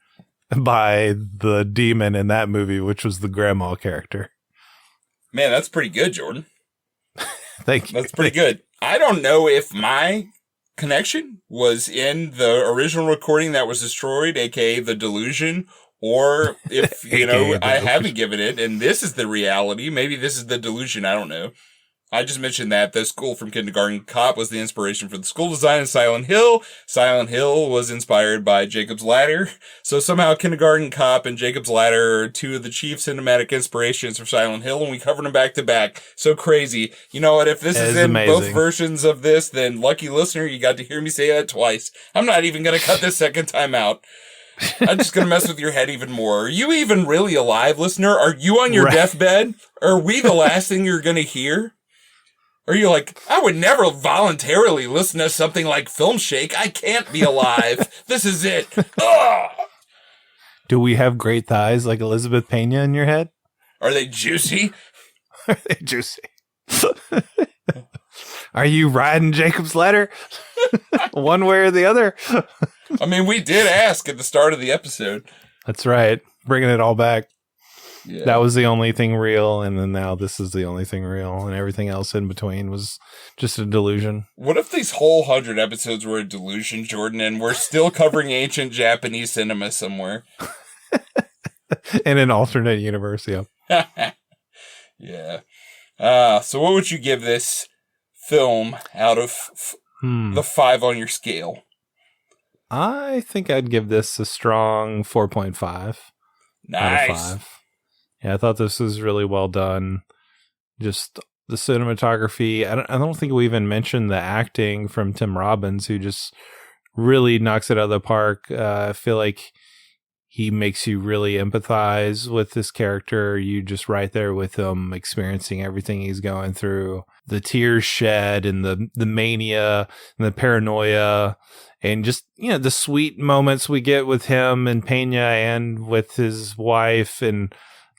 by the demon in that movie, which was the grandma character. Man, that's pretty good, Jordan. Thank you. That's pretty good. I don't know if my connection was in the original recording that was destroyed, aka The Delusion, or if, I haven't given it, and this is the reality. Maybe this is The Delusion. I don't know. I just mentioned that the school from Kindergarten Cop was the inspiration for the school design in Silent Hill. Silent Hill was inspired by Jacob's Ladder. So somehow Kindergarten Cop and Jacob's Ladder are two of the chief cinematic inspirations for Silent Hill, and we covered them back to back. So crazy. You know what? If this is in amazing. Both versions of this, then lucky listener, you got to hear me say that twice. I'm not even going to cut this second time out. I'm just going to mess with your head even more. Are you even really alive, listener? Are you on your deathbed? Are we the last thing you're going to hear? Or you're like, I would never voluntarily listen to something like Filmshake. I can't be alive. This is it. Ugh! Do we have great thighs like Elizabeth Pena in your head? Are they juicy? Are they juicy? Are you riding Jacob's Ladder? One way or the other? I mean, we did ask at the start of the episode. That's right. Bringing it all back. Yeah. That was the only thing real, and then now this is the only thing real, and everything else in between was just a delusion. What if these whole 100 episodes were a delusion, Jordan, and we're still covering ancient Japanese cinema somewhere? In an alternate universe, yeah. Yeah. So what would you give this film out of the 5 on your scale? I think I'd give this a strong 4.5 Nice. out of 5. Yeah, I thought this was really well done. Just the cinematography. I don't think we even mentioned the acting from Tim Robbins, who just really knocks it out of the park. I feel like he makes you really empathize with this character. You just right there with him, experiencing everything he's going through. The tears shed and the mania and the paranoia and just, the sweet moments we get with him and Pena and with his wife and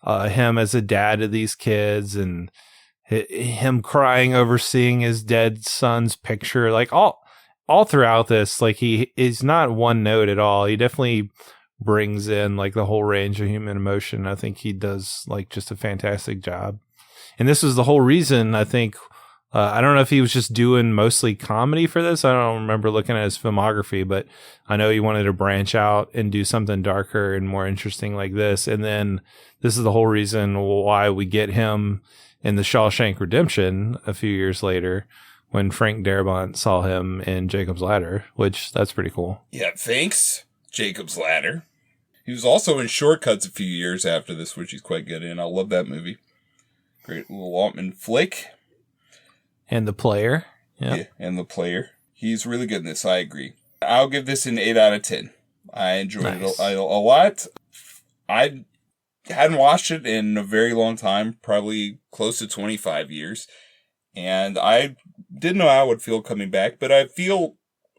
him as a dad to these kids and him crying over seeing his dead son's picture. Like all throughout this, like he is not one note at all. He definitely brings in like the whole range of human emotion. I think he does like just a fantastic job. And this is the whole reason I think, I don't know if he was just doing mostly comedy for this. I don't remember looking at his filmography, but I know he wanted to branch out and do something darker and more interesting like this. And then this is the whole reason why we get him in the Shawshank Redemption a few years later when Frank Darabont saw him in Jacob's Ladder, which that's pretty cool. Yeah, thanks, Jacob's Ladder. He was also in Shortcuts a few years after this, which he's quite good in. I love that movie. Great little Altman flick. And The Player. Yep. Yeah, and The Player. He's really good in this, I agree. I'll give this an 8 out of 10. I enjoyed it a lot. I hadn't watched it in a very long time, probably close to 25 years. And I didn't know how I would feel coming back, but I feel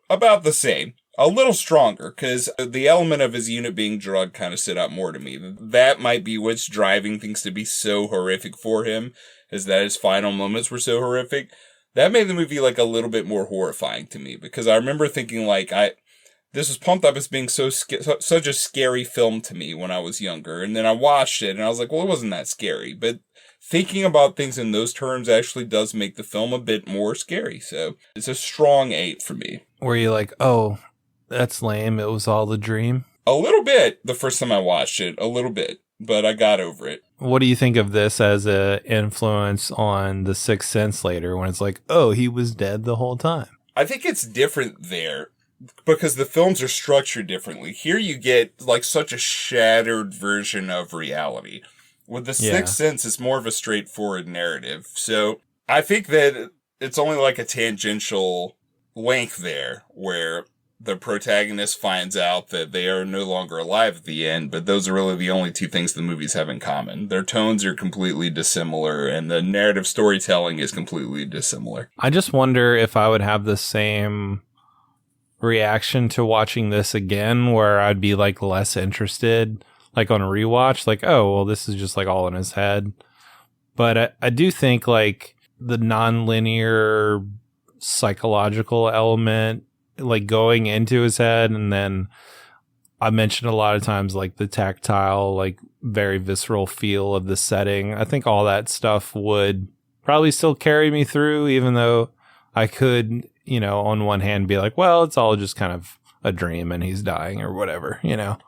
about the same. A little stronger, because the element of his unit being drugged kind of stood out more to me. That might be what's driving things to be so horrific for him, is that his final moments were so horrific. That made the movie like a little bit more horrifying to me, because I remember thinking like, this was pumped up as being such a scary film to me when I was younger. And then I watched it and I was like, well, it wasn't that scary. But thinking about things in those terms actually does make the film a bit more scary. So it's a strong 8 for me. Were you like, oh, that's lame, it was all a dream? A little bit the first time I watched it, a little bit, but I got over it. What do you think of this as an influence on The Sixth Sense later when it's like, oh, he was dead the whole time? I think it's different there because the films are structured differently. Here you get like such a shattered version of reality. With The Sixth Sense, it's more of a straightforward narrative. So I think that it's only like a tangential length there where the protagonist finds out that they are no longer alive at the end, but those are really the only two things the movies have in common. Their tones are completely dissimilar, and the narrative storytelling is completely dissimilar. I just wonder if I would have the same reaction to watching this again, where I'd be like less interested, like on a rewatch, like, oh, well, this is just like all in his head. But I do think like the non-linear psychological element, like going into his head. And then I mentioned a lot of times, like the tactile, like very visceral feel of the setting. I think all that stuff would probably still carry me through, even though I could, you know, on one hand be like, well, it's all just kind of a dream and he's dying or whatever, you know.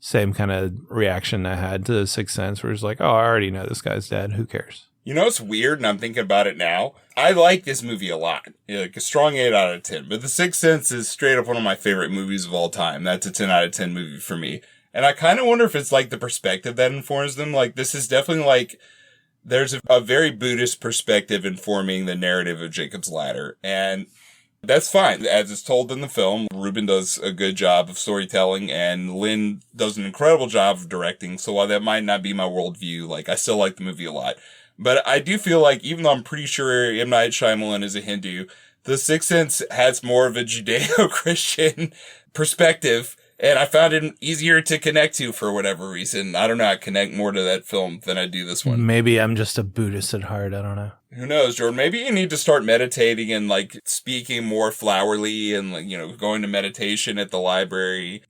Same kind of reaction I had to The Sixth Sense, where it's like, oh, I already know this guy's dead. Who cares? You know, it's weird, and I'm thinking about it now. I like this movie a lot. Like a strong 8 out of 10. But The Sixth Sense is straight up one of my favorite movies of all time. That's a 10 out of 10 movie for me. And I kind of wonder if it's like the perspective that informs them. Like, this is definitely like, there's a very Buddhist perspective informing the narrative of Jacob's Ladder. And that's fine. As it's told in the film, Ruben does a good job of storytelling and Lynn does an incredible job of directing. So while that might not be my worldview, like, I still like the movie a lot. But I do feel like, even though I'm pretty sure M. Night Shyamalan is a Hindu, The Sixth Sense has more of a Judeo-Christian perspective. And I found it easier to connect to for whatever reason. I don't know. I connect more to that film than I do this one. Maybe I'm just a Buddhist at heart. I don't know. Who knows, Jordan? Maybe you need to start meditating and like speaking more flowery and like, you know, going to meditation at the library.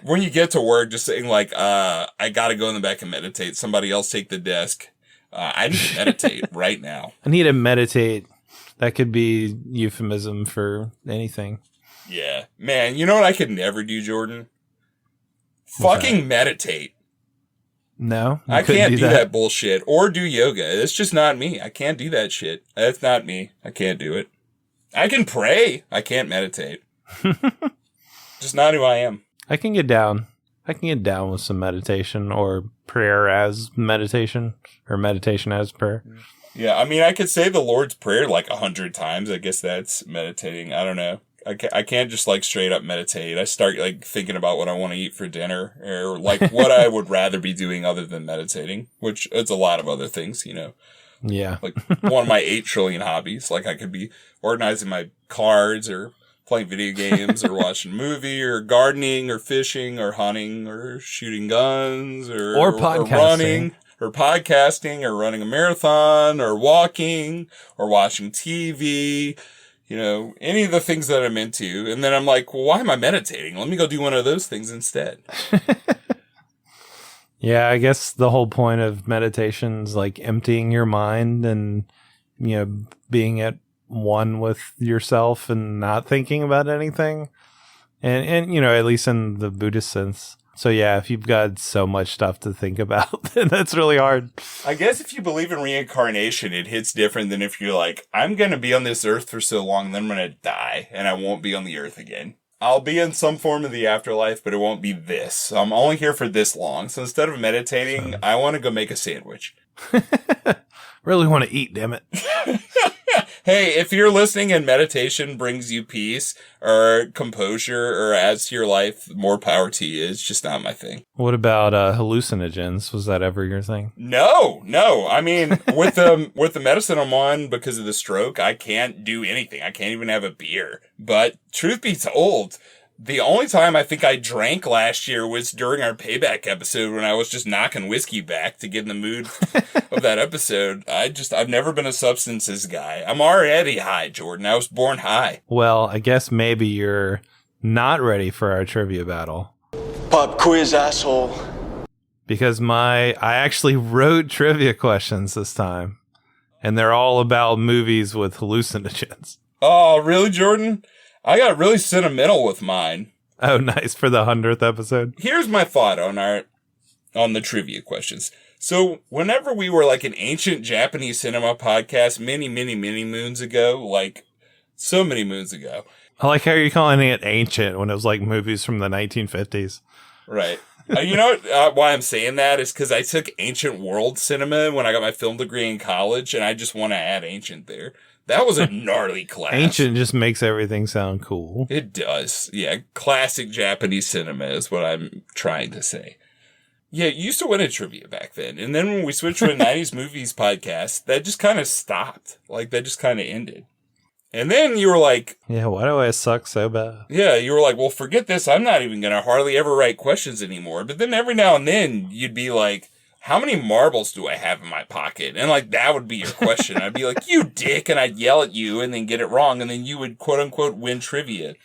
When you get to work, just saying like, I gotta go in the back and meditate. Somebody else take the desk. I need to meditate right now. I need to meditate. That could be euphemism for anything. Yeah. Man, you know what I could never do, Jordan? Fucking meditate. No, I can't do that bullshit or do yoga. It's just not me. I can't do that shit. That's not me. I can't do it. I can pray. I can't meditate. Just not who I am. I can get down. I can get down with some meditation or prayer as meditation or meditation as prayer. Yeah, I mean, I could say the Lord's Prayer like 100 times. I guess that's meditating. I don't know. I can't just like straight up meditate. I start like thinking about what I want to eat for dinner or like what I would rather be doing other than meditating, which it's a lot of other things, you know. Yeah. Like one of my 8 trillion hobbies. Like I could be organizing my cards or playing video games or watching a movie or gardening or fishing or hunting or shooting guns or podcasting. Or running or podcasting or running a marathon or walking or watching TV. You know, any of the things that I'm into. And then I'm like, well, why am I meditating? Let me go do one of those things instead. Yeah, I guess the whole point of meditation is like emptying your mind and, you know, being at one with yourself and not thinking about anything. And you know, at least in the Buddhist sense. So yeah, if you've got so much stuff to think about, then that's really hard. I guess if you believe in reincarnation, it hits different than if you're like, I'm going to be on this earth for so long, then I'm going to die, and I won't be on the earth again. I'll be in some form of the afterlife, but it won't be this. So I'm only here for this long. So instead of meditating, I want to go make a sandwich. Really want to eat, damn it. Hey, if you're listening and meditation brings you peace or composure or adds to your life, more power to you. It's just not my thing. What about hallucinogens? Was that ever your thing? No. I mean, with the medicine I'm on because of the stroke, I can't do anything. I can't even have a beer. But truth be told, the only time I think I drank last year was during our payback episode when I was just knocking whiskey back to get in the mood of that episode. I've never been a substances guy. I'm already high, Jordan. I was born high. Well, I guess maybe you're not ready for our trivia battle. Pop quiz, asshole. Because I actually wrote trivia questions this time. And they're all about movies with hallucinogens. Oh, really, Jordan? I got really sentimental with mine. Oh, nice, for the 100th episode. Here's my thought on the trivia questions. So whenever we were like an ancient Japanese cinema podcast many moons ago, like so many moons ago. I like how you're calling it ancient when it was like movies from the 1950s. Right. You know why I'm saying that is because I took ancient world cinema when I got my film degree in college, and I just want to add ancient there. That was a gnarly class. Ancient just makes everything sound cool. It does. Yeah, classic Japanese cinema is what I'm trying to say. Yeah, you used to win a trivia back then. And then when we switched to a 90s movies podcast, that just kind of stopped. Like, that just kind of ended. And then you were like... Yeah, why do I suck so bad? Yeah, you were like, well, forget this. I'm not even going to hardly ever write questions anymore. But then every now and then, you'd be like, how many marbles do I have in my pocket? And like, that would be your question. I'd be like, you dick. And I'd yell at you and then get it wrong. And then you would quote unquote win trivia.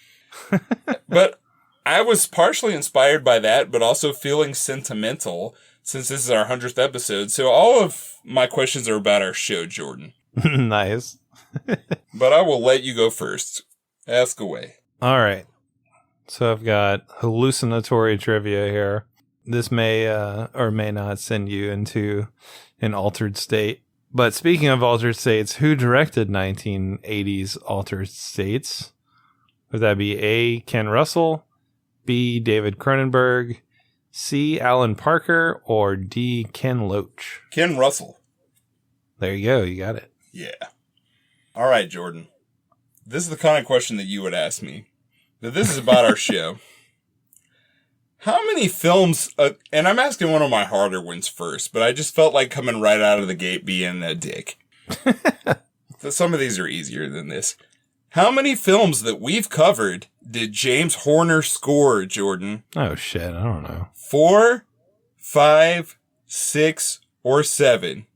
But I was partially inspired by that, but also feeling sentimental since this is our 100th episode. So all of my questions are about our show, Jordan. Nice. But I will let you go first. Ask away. All right. So I've got hallucinatory trivia here. This may or may not send you into an altered state. But speaking of altered states, who directed 1980s altered states? Would that be A, Ken Russell, B, David Cronenberg, C, Alan Parker, or D, Ken Loach? Ken Russell. There you go. You got it. Yeah. All right, Jordan. This is the kind of question that you would ask me. But this is about our show. How many films, and I'm asking one of my harder ones first, but I just felt like coming right out of the gate being a dick. So some of these are easier than this. How many films that we've covered did James Horner score, Jordan? Oh, shit. I don't know. 4, 5, 6, or 7?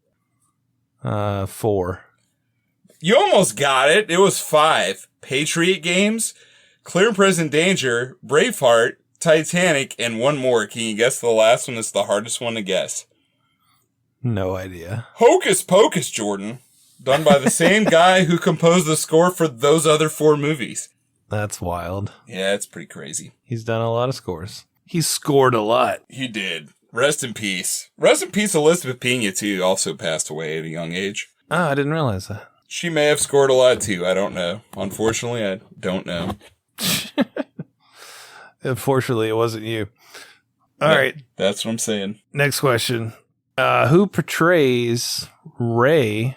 4. You almost got it. It was 5. Patriot Games, Clear and Present Danger, Braveheart, Titanic, and one more. Can you guess the last one? It's the hardest one to guess. No idea. Hocus Pocus, Jordan. Done by the same guy who composed the score for those other 4 movies. That's wild. Yeah, it's pretty crazy. He's done a lot of scores. He scored a lot. He did. Rest in peace. Rest in peace, Elizabeth Pena, too. Also passed away at a young age. Oh, I didn't realize that. She may have scored a lot, too. I don't know. Unfortunately, I don't know. Unfortunately, it wasn't you. All right. That's what I'm saying. Next question. Who portrays Ray,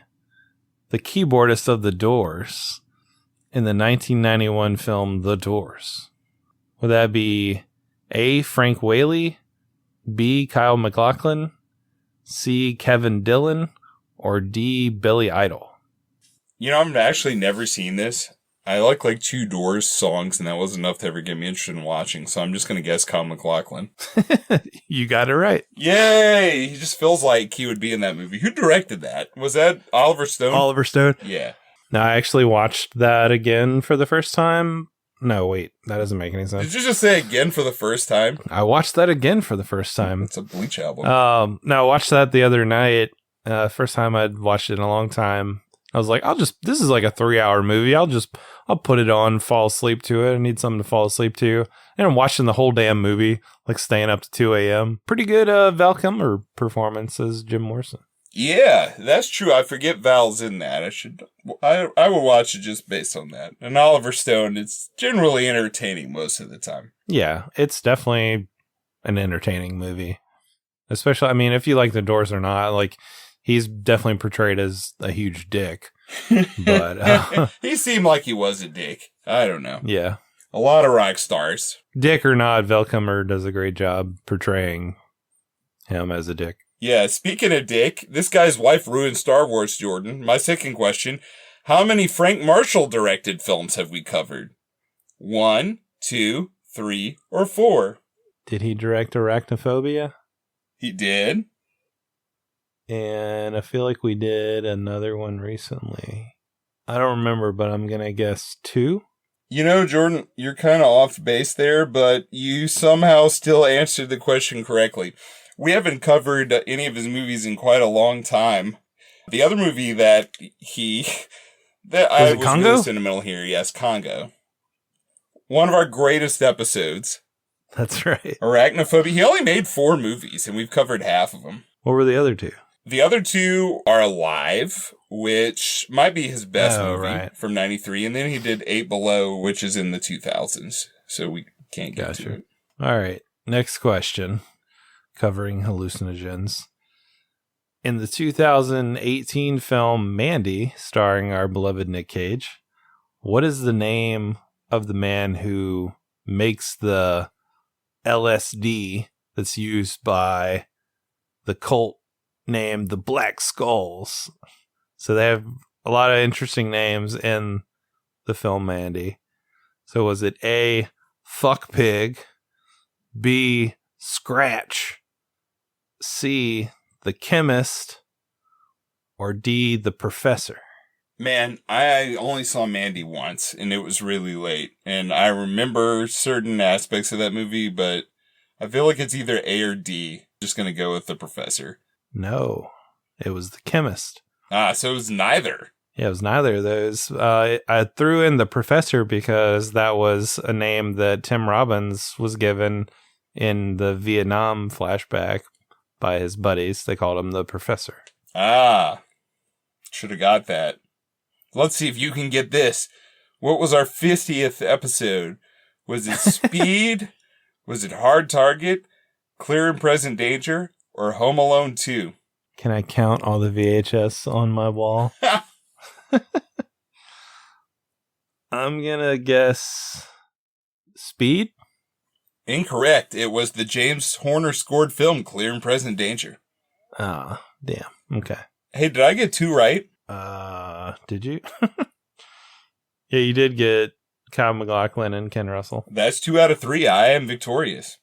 the keyboardist of The Doors, in the 1991 film The Doors? Would that be A, Frank Whaley, B, Kyle MacLachlan, C, Kevin Dillon, or D, Billy Idol? You know, I've actually never seen this. I like 2 Doors songs, and that was enough to ever get me interested in watching, so I'm just going to guess Kyle MacLachlan. You got it right. Yay! He just feels like he would be in that movie. Who directed that? Was that Oliver Stone? Oliver Stone. Yeah. Now, I actually watched that again for the first time. No, wait. That doesn't make any sense. Did you just say again for the first time? I watched that again for the first time. It's a Bleach album. No, I watched that the other night. First time I'd watched it in a long time. I was like, this is like a 3-hour movie. I'll put it on, fall asleep to it. I need something to fall asleep to. And I'm watching the whole damn movie, like staying up to 2 a.m. Pretty good Val Kilmer performance as Jim Morrison. Yeah, that's true. I forget Val's in that. I will watch it just based on that. And Oliver Stone, it's generally entertaining most of the time. Yeah, it's definitely an entertaining movie. Especially, I mean, if you like The Doors or not, like, he's definitely portrayed as a huge dick. But he seemed like he was a dick. I don't know. Yeah. A lot of rock stars. Dick or not, Val Kilmer does a great job portraying him as a dick. Yeah, speaking of dick, this guy's wife ruined Star Wars, Jordan. My second question, how many Frank Marshall directed films have we covered? 1, 2, 3, or 4? Did he direct Arachnophobia? He did. And I feel like we did another one recently. I don't remember, but I'm going to guess 2. You know, Jordan, you're kind of off base there, but you somehow still answered the question correctly. We haven't covered any of his movies in quite a long time. The other movie that I was Congo? really sentimental here, yes, Congo. One of our greatest episodes. That's right. Arachnophobia. He only made 4 movies, and we've covered half of them. What were the other 2? The other 2 are Alive, which might be his best movie from 93, and then he did 8 Below, which is in the 2000s, so we can't get to it. All right, next question, covering hallucinogens. In the 2018 film Mandy, starring our beloved Nick Cage, what is the name of the man who makes the LSD that's used by the cult named the Black Skulls? So they have a lot of interesting names in the film Mandy. So was it A, Fuck Pig, B, Scratch, C, the chemist, or D, the professor? Man, I only saw Mandy once, and it was really late. And I remember certain aspects of that movie, but I feel like it's either A or D. Just going to go with the professor. No, it was the chemist. So it was neither. Yeah, it was neither of those. I threw in the professor because that was a name that Tim Robbins was given in the Vietnam flashback by his buddies. They called him the professor. Should have got that. Let's see if you can get this. What was our 50th episode? Was it Speed? Was it Hard Target? Clear and Present Danger? Or Home Alone 2? Can I count all the VHS on my wall? I'm gonna guess Speed? Incorrect. It was the James Horner scored film, Clear and Present Danger. Ah, damn. Okay. Hey, did I get 2 right? Did you? Yeah, you did get Kyle MacLachlan and Ken Russell. That's 2 out of 3. I am victorious.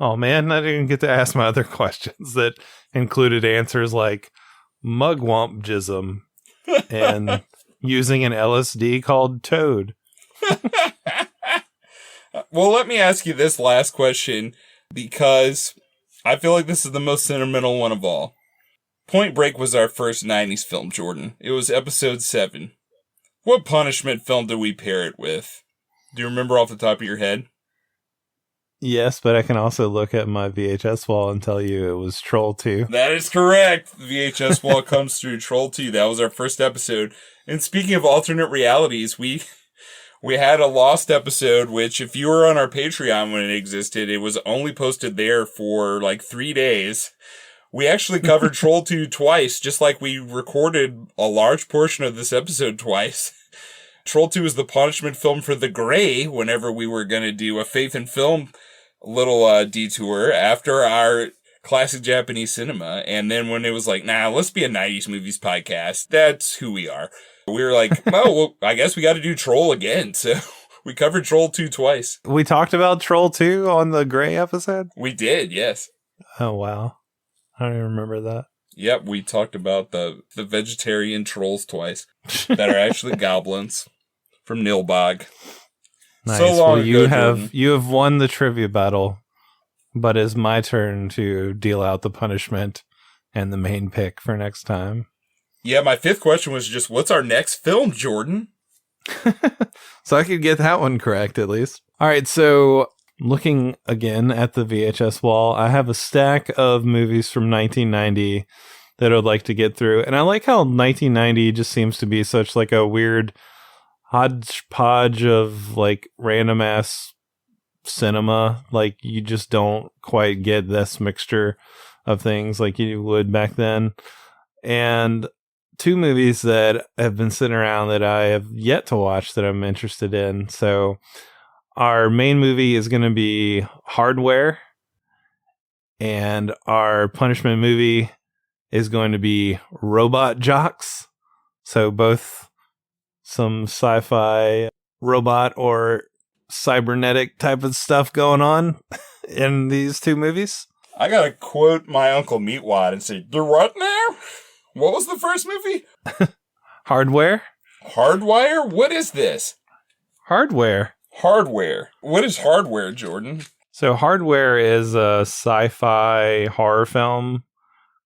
Oh man, I didn't get to ask my other questions that included answers like mugwumpjism and using an LSD called Toad. Well, let me ask you this last question because I feel like this is the most sentimental one of all. Point Break was our first 90s film, Jordan. It was episode 7. What punishment film did we pair it with? Do you remember off the top of your head? Yes, but I can also look at my VHS wall and tell you it was Troll 2. That is correct. The VHS wall comes through Troll 2. That was our first episode. And speaking of alternate realities, we had a lost episode, which if you were on our Patreon when it existed, it was only posted there for like 3 days. We actually covered Troll 2 twice, just like we recorded a large portion of this episode twice. Troll 2 is the punishment film for The Gray whenever we were going to do a Faith in Film little detour after our classic Japanese cinema. And then when it was like, nah, let's be a 90s movies podcast, that's who we are. We were like, oh, well, I guess we got to do Troll again. So we covered Troll 2 twice. We talked about Troll 2 on the Gray episode? We did, yes. Oh, wow. I don't even remember that. Yep, we talked about the vegetarian trolls twice that are actually goblins from Nilbog. Nice. So long well, you ago, have Jordan. you have won the trivia battle, but it's my turn to deal out the punishment and the main pick for next time. Yeah, my 5th question was just, what's our next film, Jordan? So I could get that one correct at least. All right, so looking again at the VHS wall, I have a stack of movies from 1990 that I'd like to get through. And I like how 1990 just seems to be such like a weird hodgepodge of like random ass cinema. Like you just don't quite get this mixture of things like you would back then. And 2 movies that have been sitting around that I have yet to watch that I'm interested in. So our main movie is going to be Hardware, and our punishment movie is going to be Robot Jocks. So both some sci-fi robot or cybernetic type of stuff going on in these 2 movies. I gotta quote my Uncle Meatwad and say, "The what now? What was the first movie? Hardware? Hardwire? What is this? Hardware. Hardware. What is Hardware, Jordan?" So Hardware is a sci-fi horror film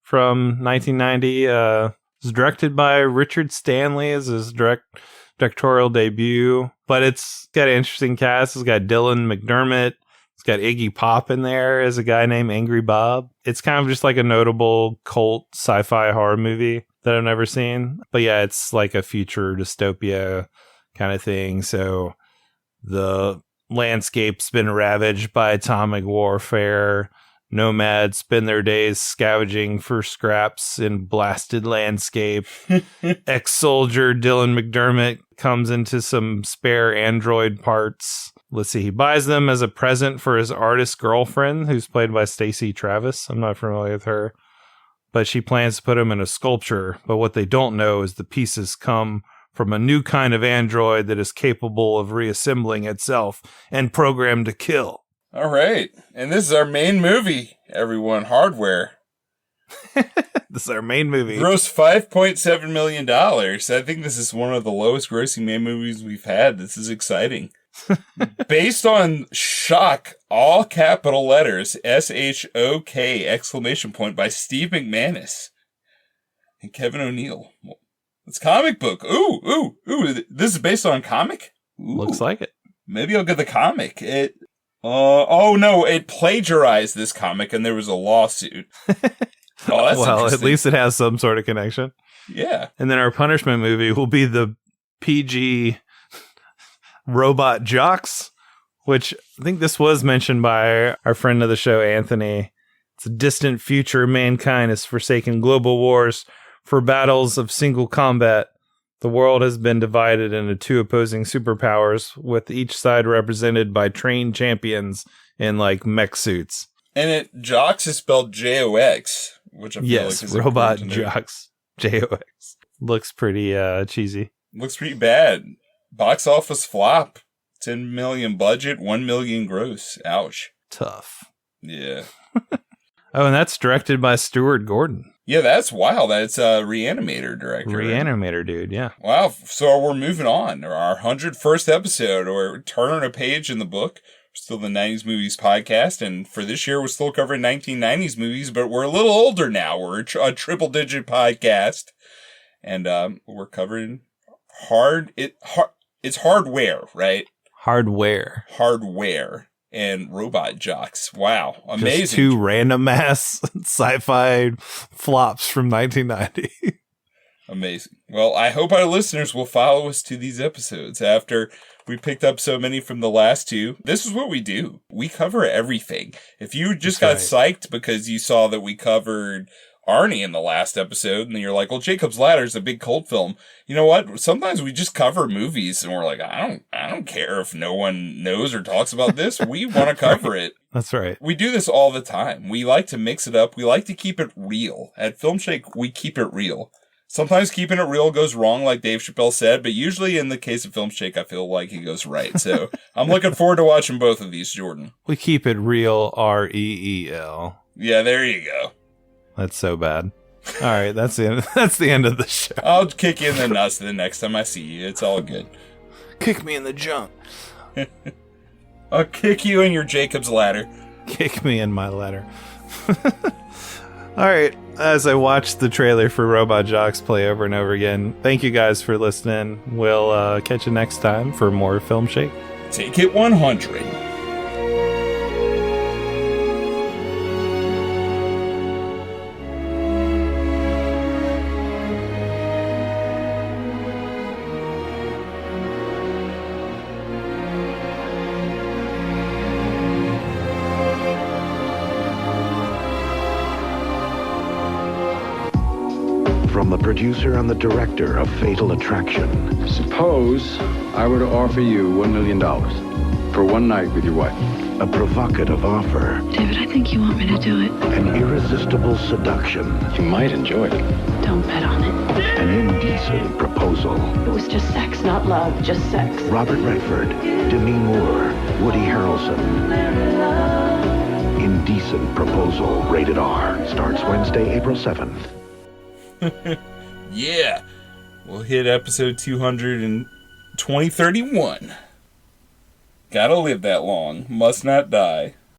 from 1990. It's directed by Richard Stanley as his directorial debut, but it's got an interesting cast. It's got Dylan McDermott. It's got Iggy Pop in there as a guy named Angry Bob. It's kind of just like a notable cult sci-fi horror movie that I've never seen. But yeah, it's like a future dystopia kind of thing. So the landscape's been ravaged by atomic warfare. Nomads spend their days scavenging for scraps in blasted landscape. Ex-soldier Dylan McDermott comes into some spare android parts. Let's see, he buys them as a present for his artist girlfriend, who's played by Stacey Travis. I'm not familiar with her. But she plans to put him in a sculpture. But what they don't know is the pieces come from a new kind of android that is capable of reassembling itself and programmed to kill. All right. And this is our main movie, everyone. Hardware. This is our main movie. Grossed $5.7 million. I think this is one of the lowest grossing main movies we've had. This is exciting. Based on Shock, all capital letters, S-H-O-K, exclamation point, by Steve McManus and Kevin O'Neill. It's comic book. Ooh. This is based on a comic? Ooh. Looks like it. Maybe I'll get the comic. It plagiarized this comic and there was a lawsuit. Oh, that's well, at least it has some sort of connection. Yeah. And then our punishment movie will be the PG Robot Jocks, which I think this was mentioned by our friend of the show, Anthony. It's a distant future. Mankind has forsaken global wars for battles of single combat. The world has been divided into two opposing superpowers, with each side represented by trained champions in like mech suits. And Jocks is spelled J-O-X, which I feel like is Robot Jocks. J-O-X. Looks pretty cheesy. Looks pretty bad. Box office flop. 10 million budget, 1 million gross. Ouch. Tough. Yeah. Oh, and that's directed by Stuart Gordon. Yeah, that's wild. That's a Reanimator director. Reanimator, right? Dude, yeah. Wow. So we're moving on. Our 101st episode. We're turning a page in the book. We're still the 90s Movies podcast. And for this year, we're still covering 1990s movies, but we're a little older now. We're a triple-digit podcast. And we're covering it's hardware, right? Hardware and Robot Jocks. Wow. Amazing. Just two random ass sci-fi flops from 1990. Amazing. Well, I hope our listeners will follow us to these episodes after we picked up so many from the last two. This is what we do. We cover everything. If you just got psyched because you saw that we covered Arnie in the last episode, and then you're like, well, Jacob's Ladder is a big cult film. You know what? Sometimes we just cover movies, and we're like, I don't care if no one knows or talks about this. We want to cover it. That's right. We do this all the time. We like to mix it up. We like to keep it real. At Filmshake, we keep it real. Sometimes keeping it real goes wrong, like Dave Chappelle said, but usually in the case of Filmshake, I feel like he goes right. So I'm looking forward to watching both of these, Jordan. We keep it real, R-E-E-L. Yeah, there you go. That's so bad. All right, that's the end. That's the end of the show. I'll kick you in the nuts the next time I see you. It's all good. Kick me in the junk. I'll kick you in your Jacob's Ladder. Kick me in my ladder. All right, as I watch the trailer for Robot Jocks play over and over again, thank you guys for listening. We'll catch you next time for more Filmshake. Take it 100. From the producer and the director of Fatal Attraction. Suppose I were to offer you $1 million for one night with your wife. A provocative offer. David, I think you want me to do it. An irresistible seduction. You might enjoy it. Don't bet on it. An indecent proposal. It was just sex, not love, just sex. Robert Redford, Demi Moore, Woody Harrelson. Indecent Proposal, rated R. Starts Wednesday, April 7th. Yeah. We'll hit episode 200 in 2031. Gotta live that long. Must not die.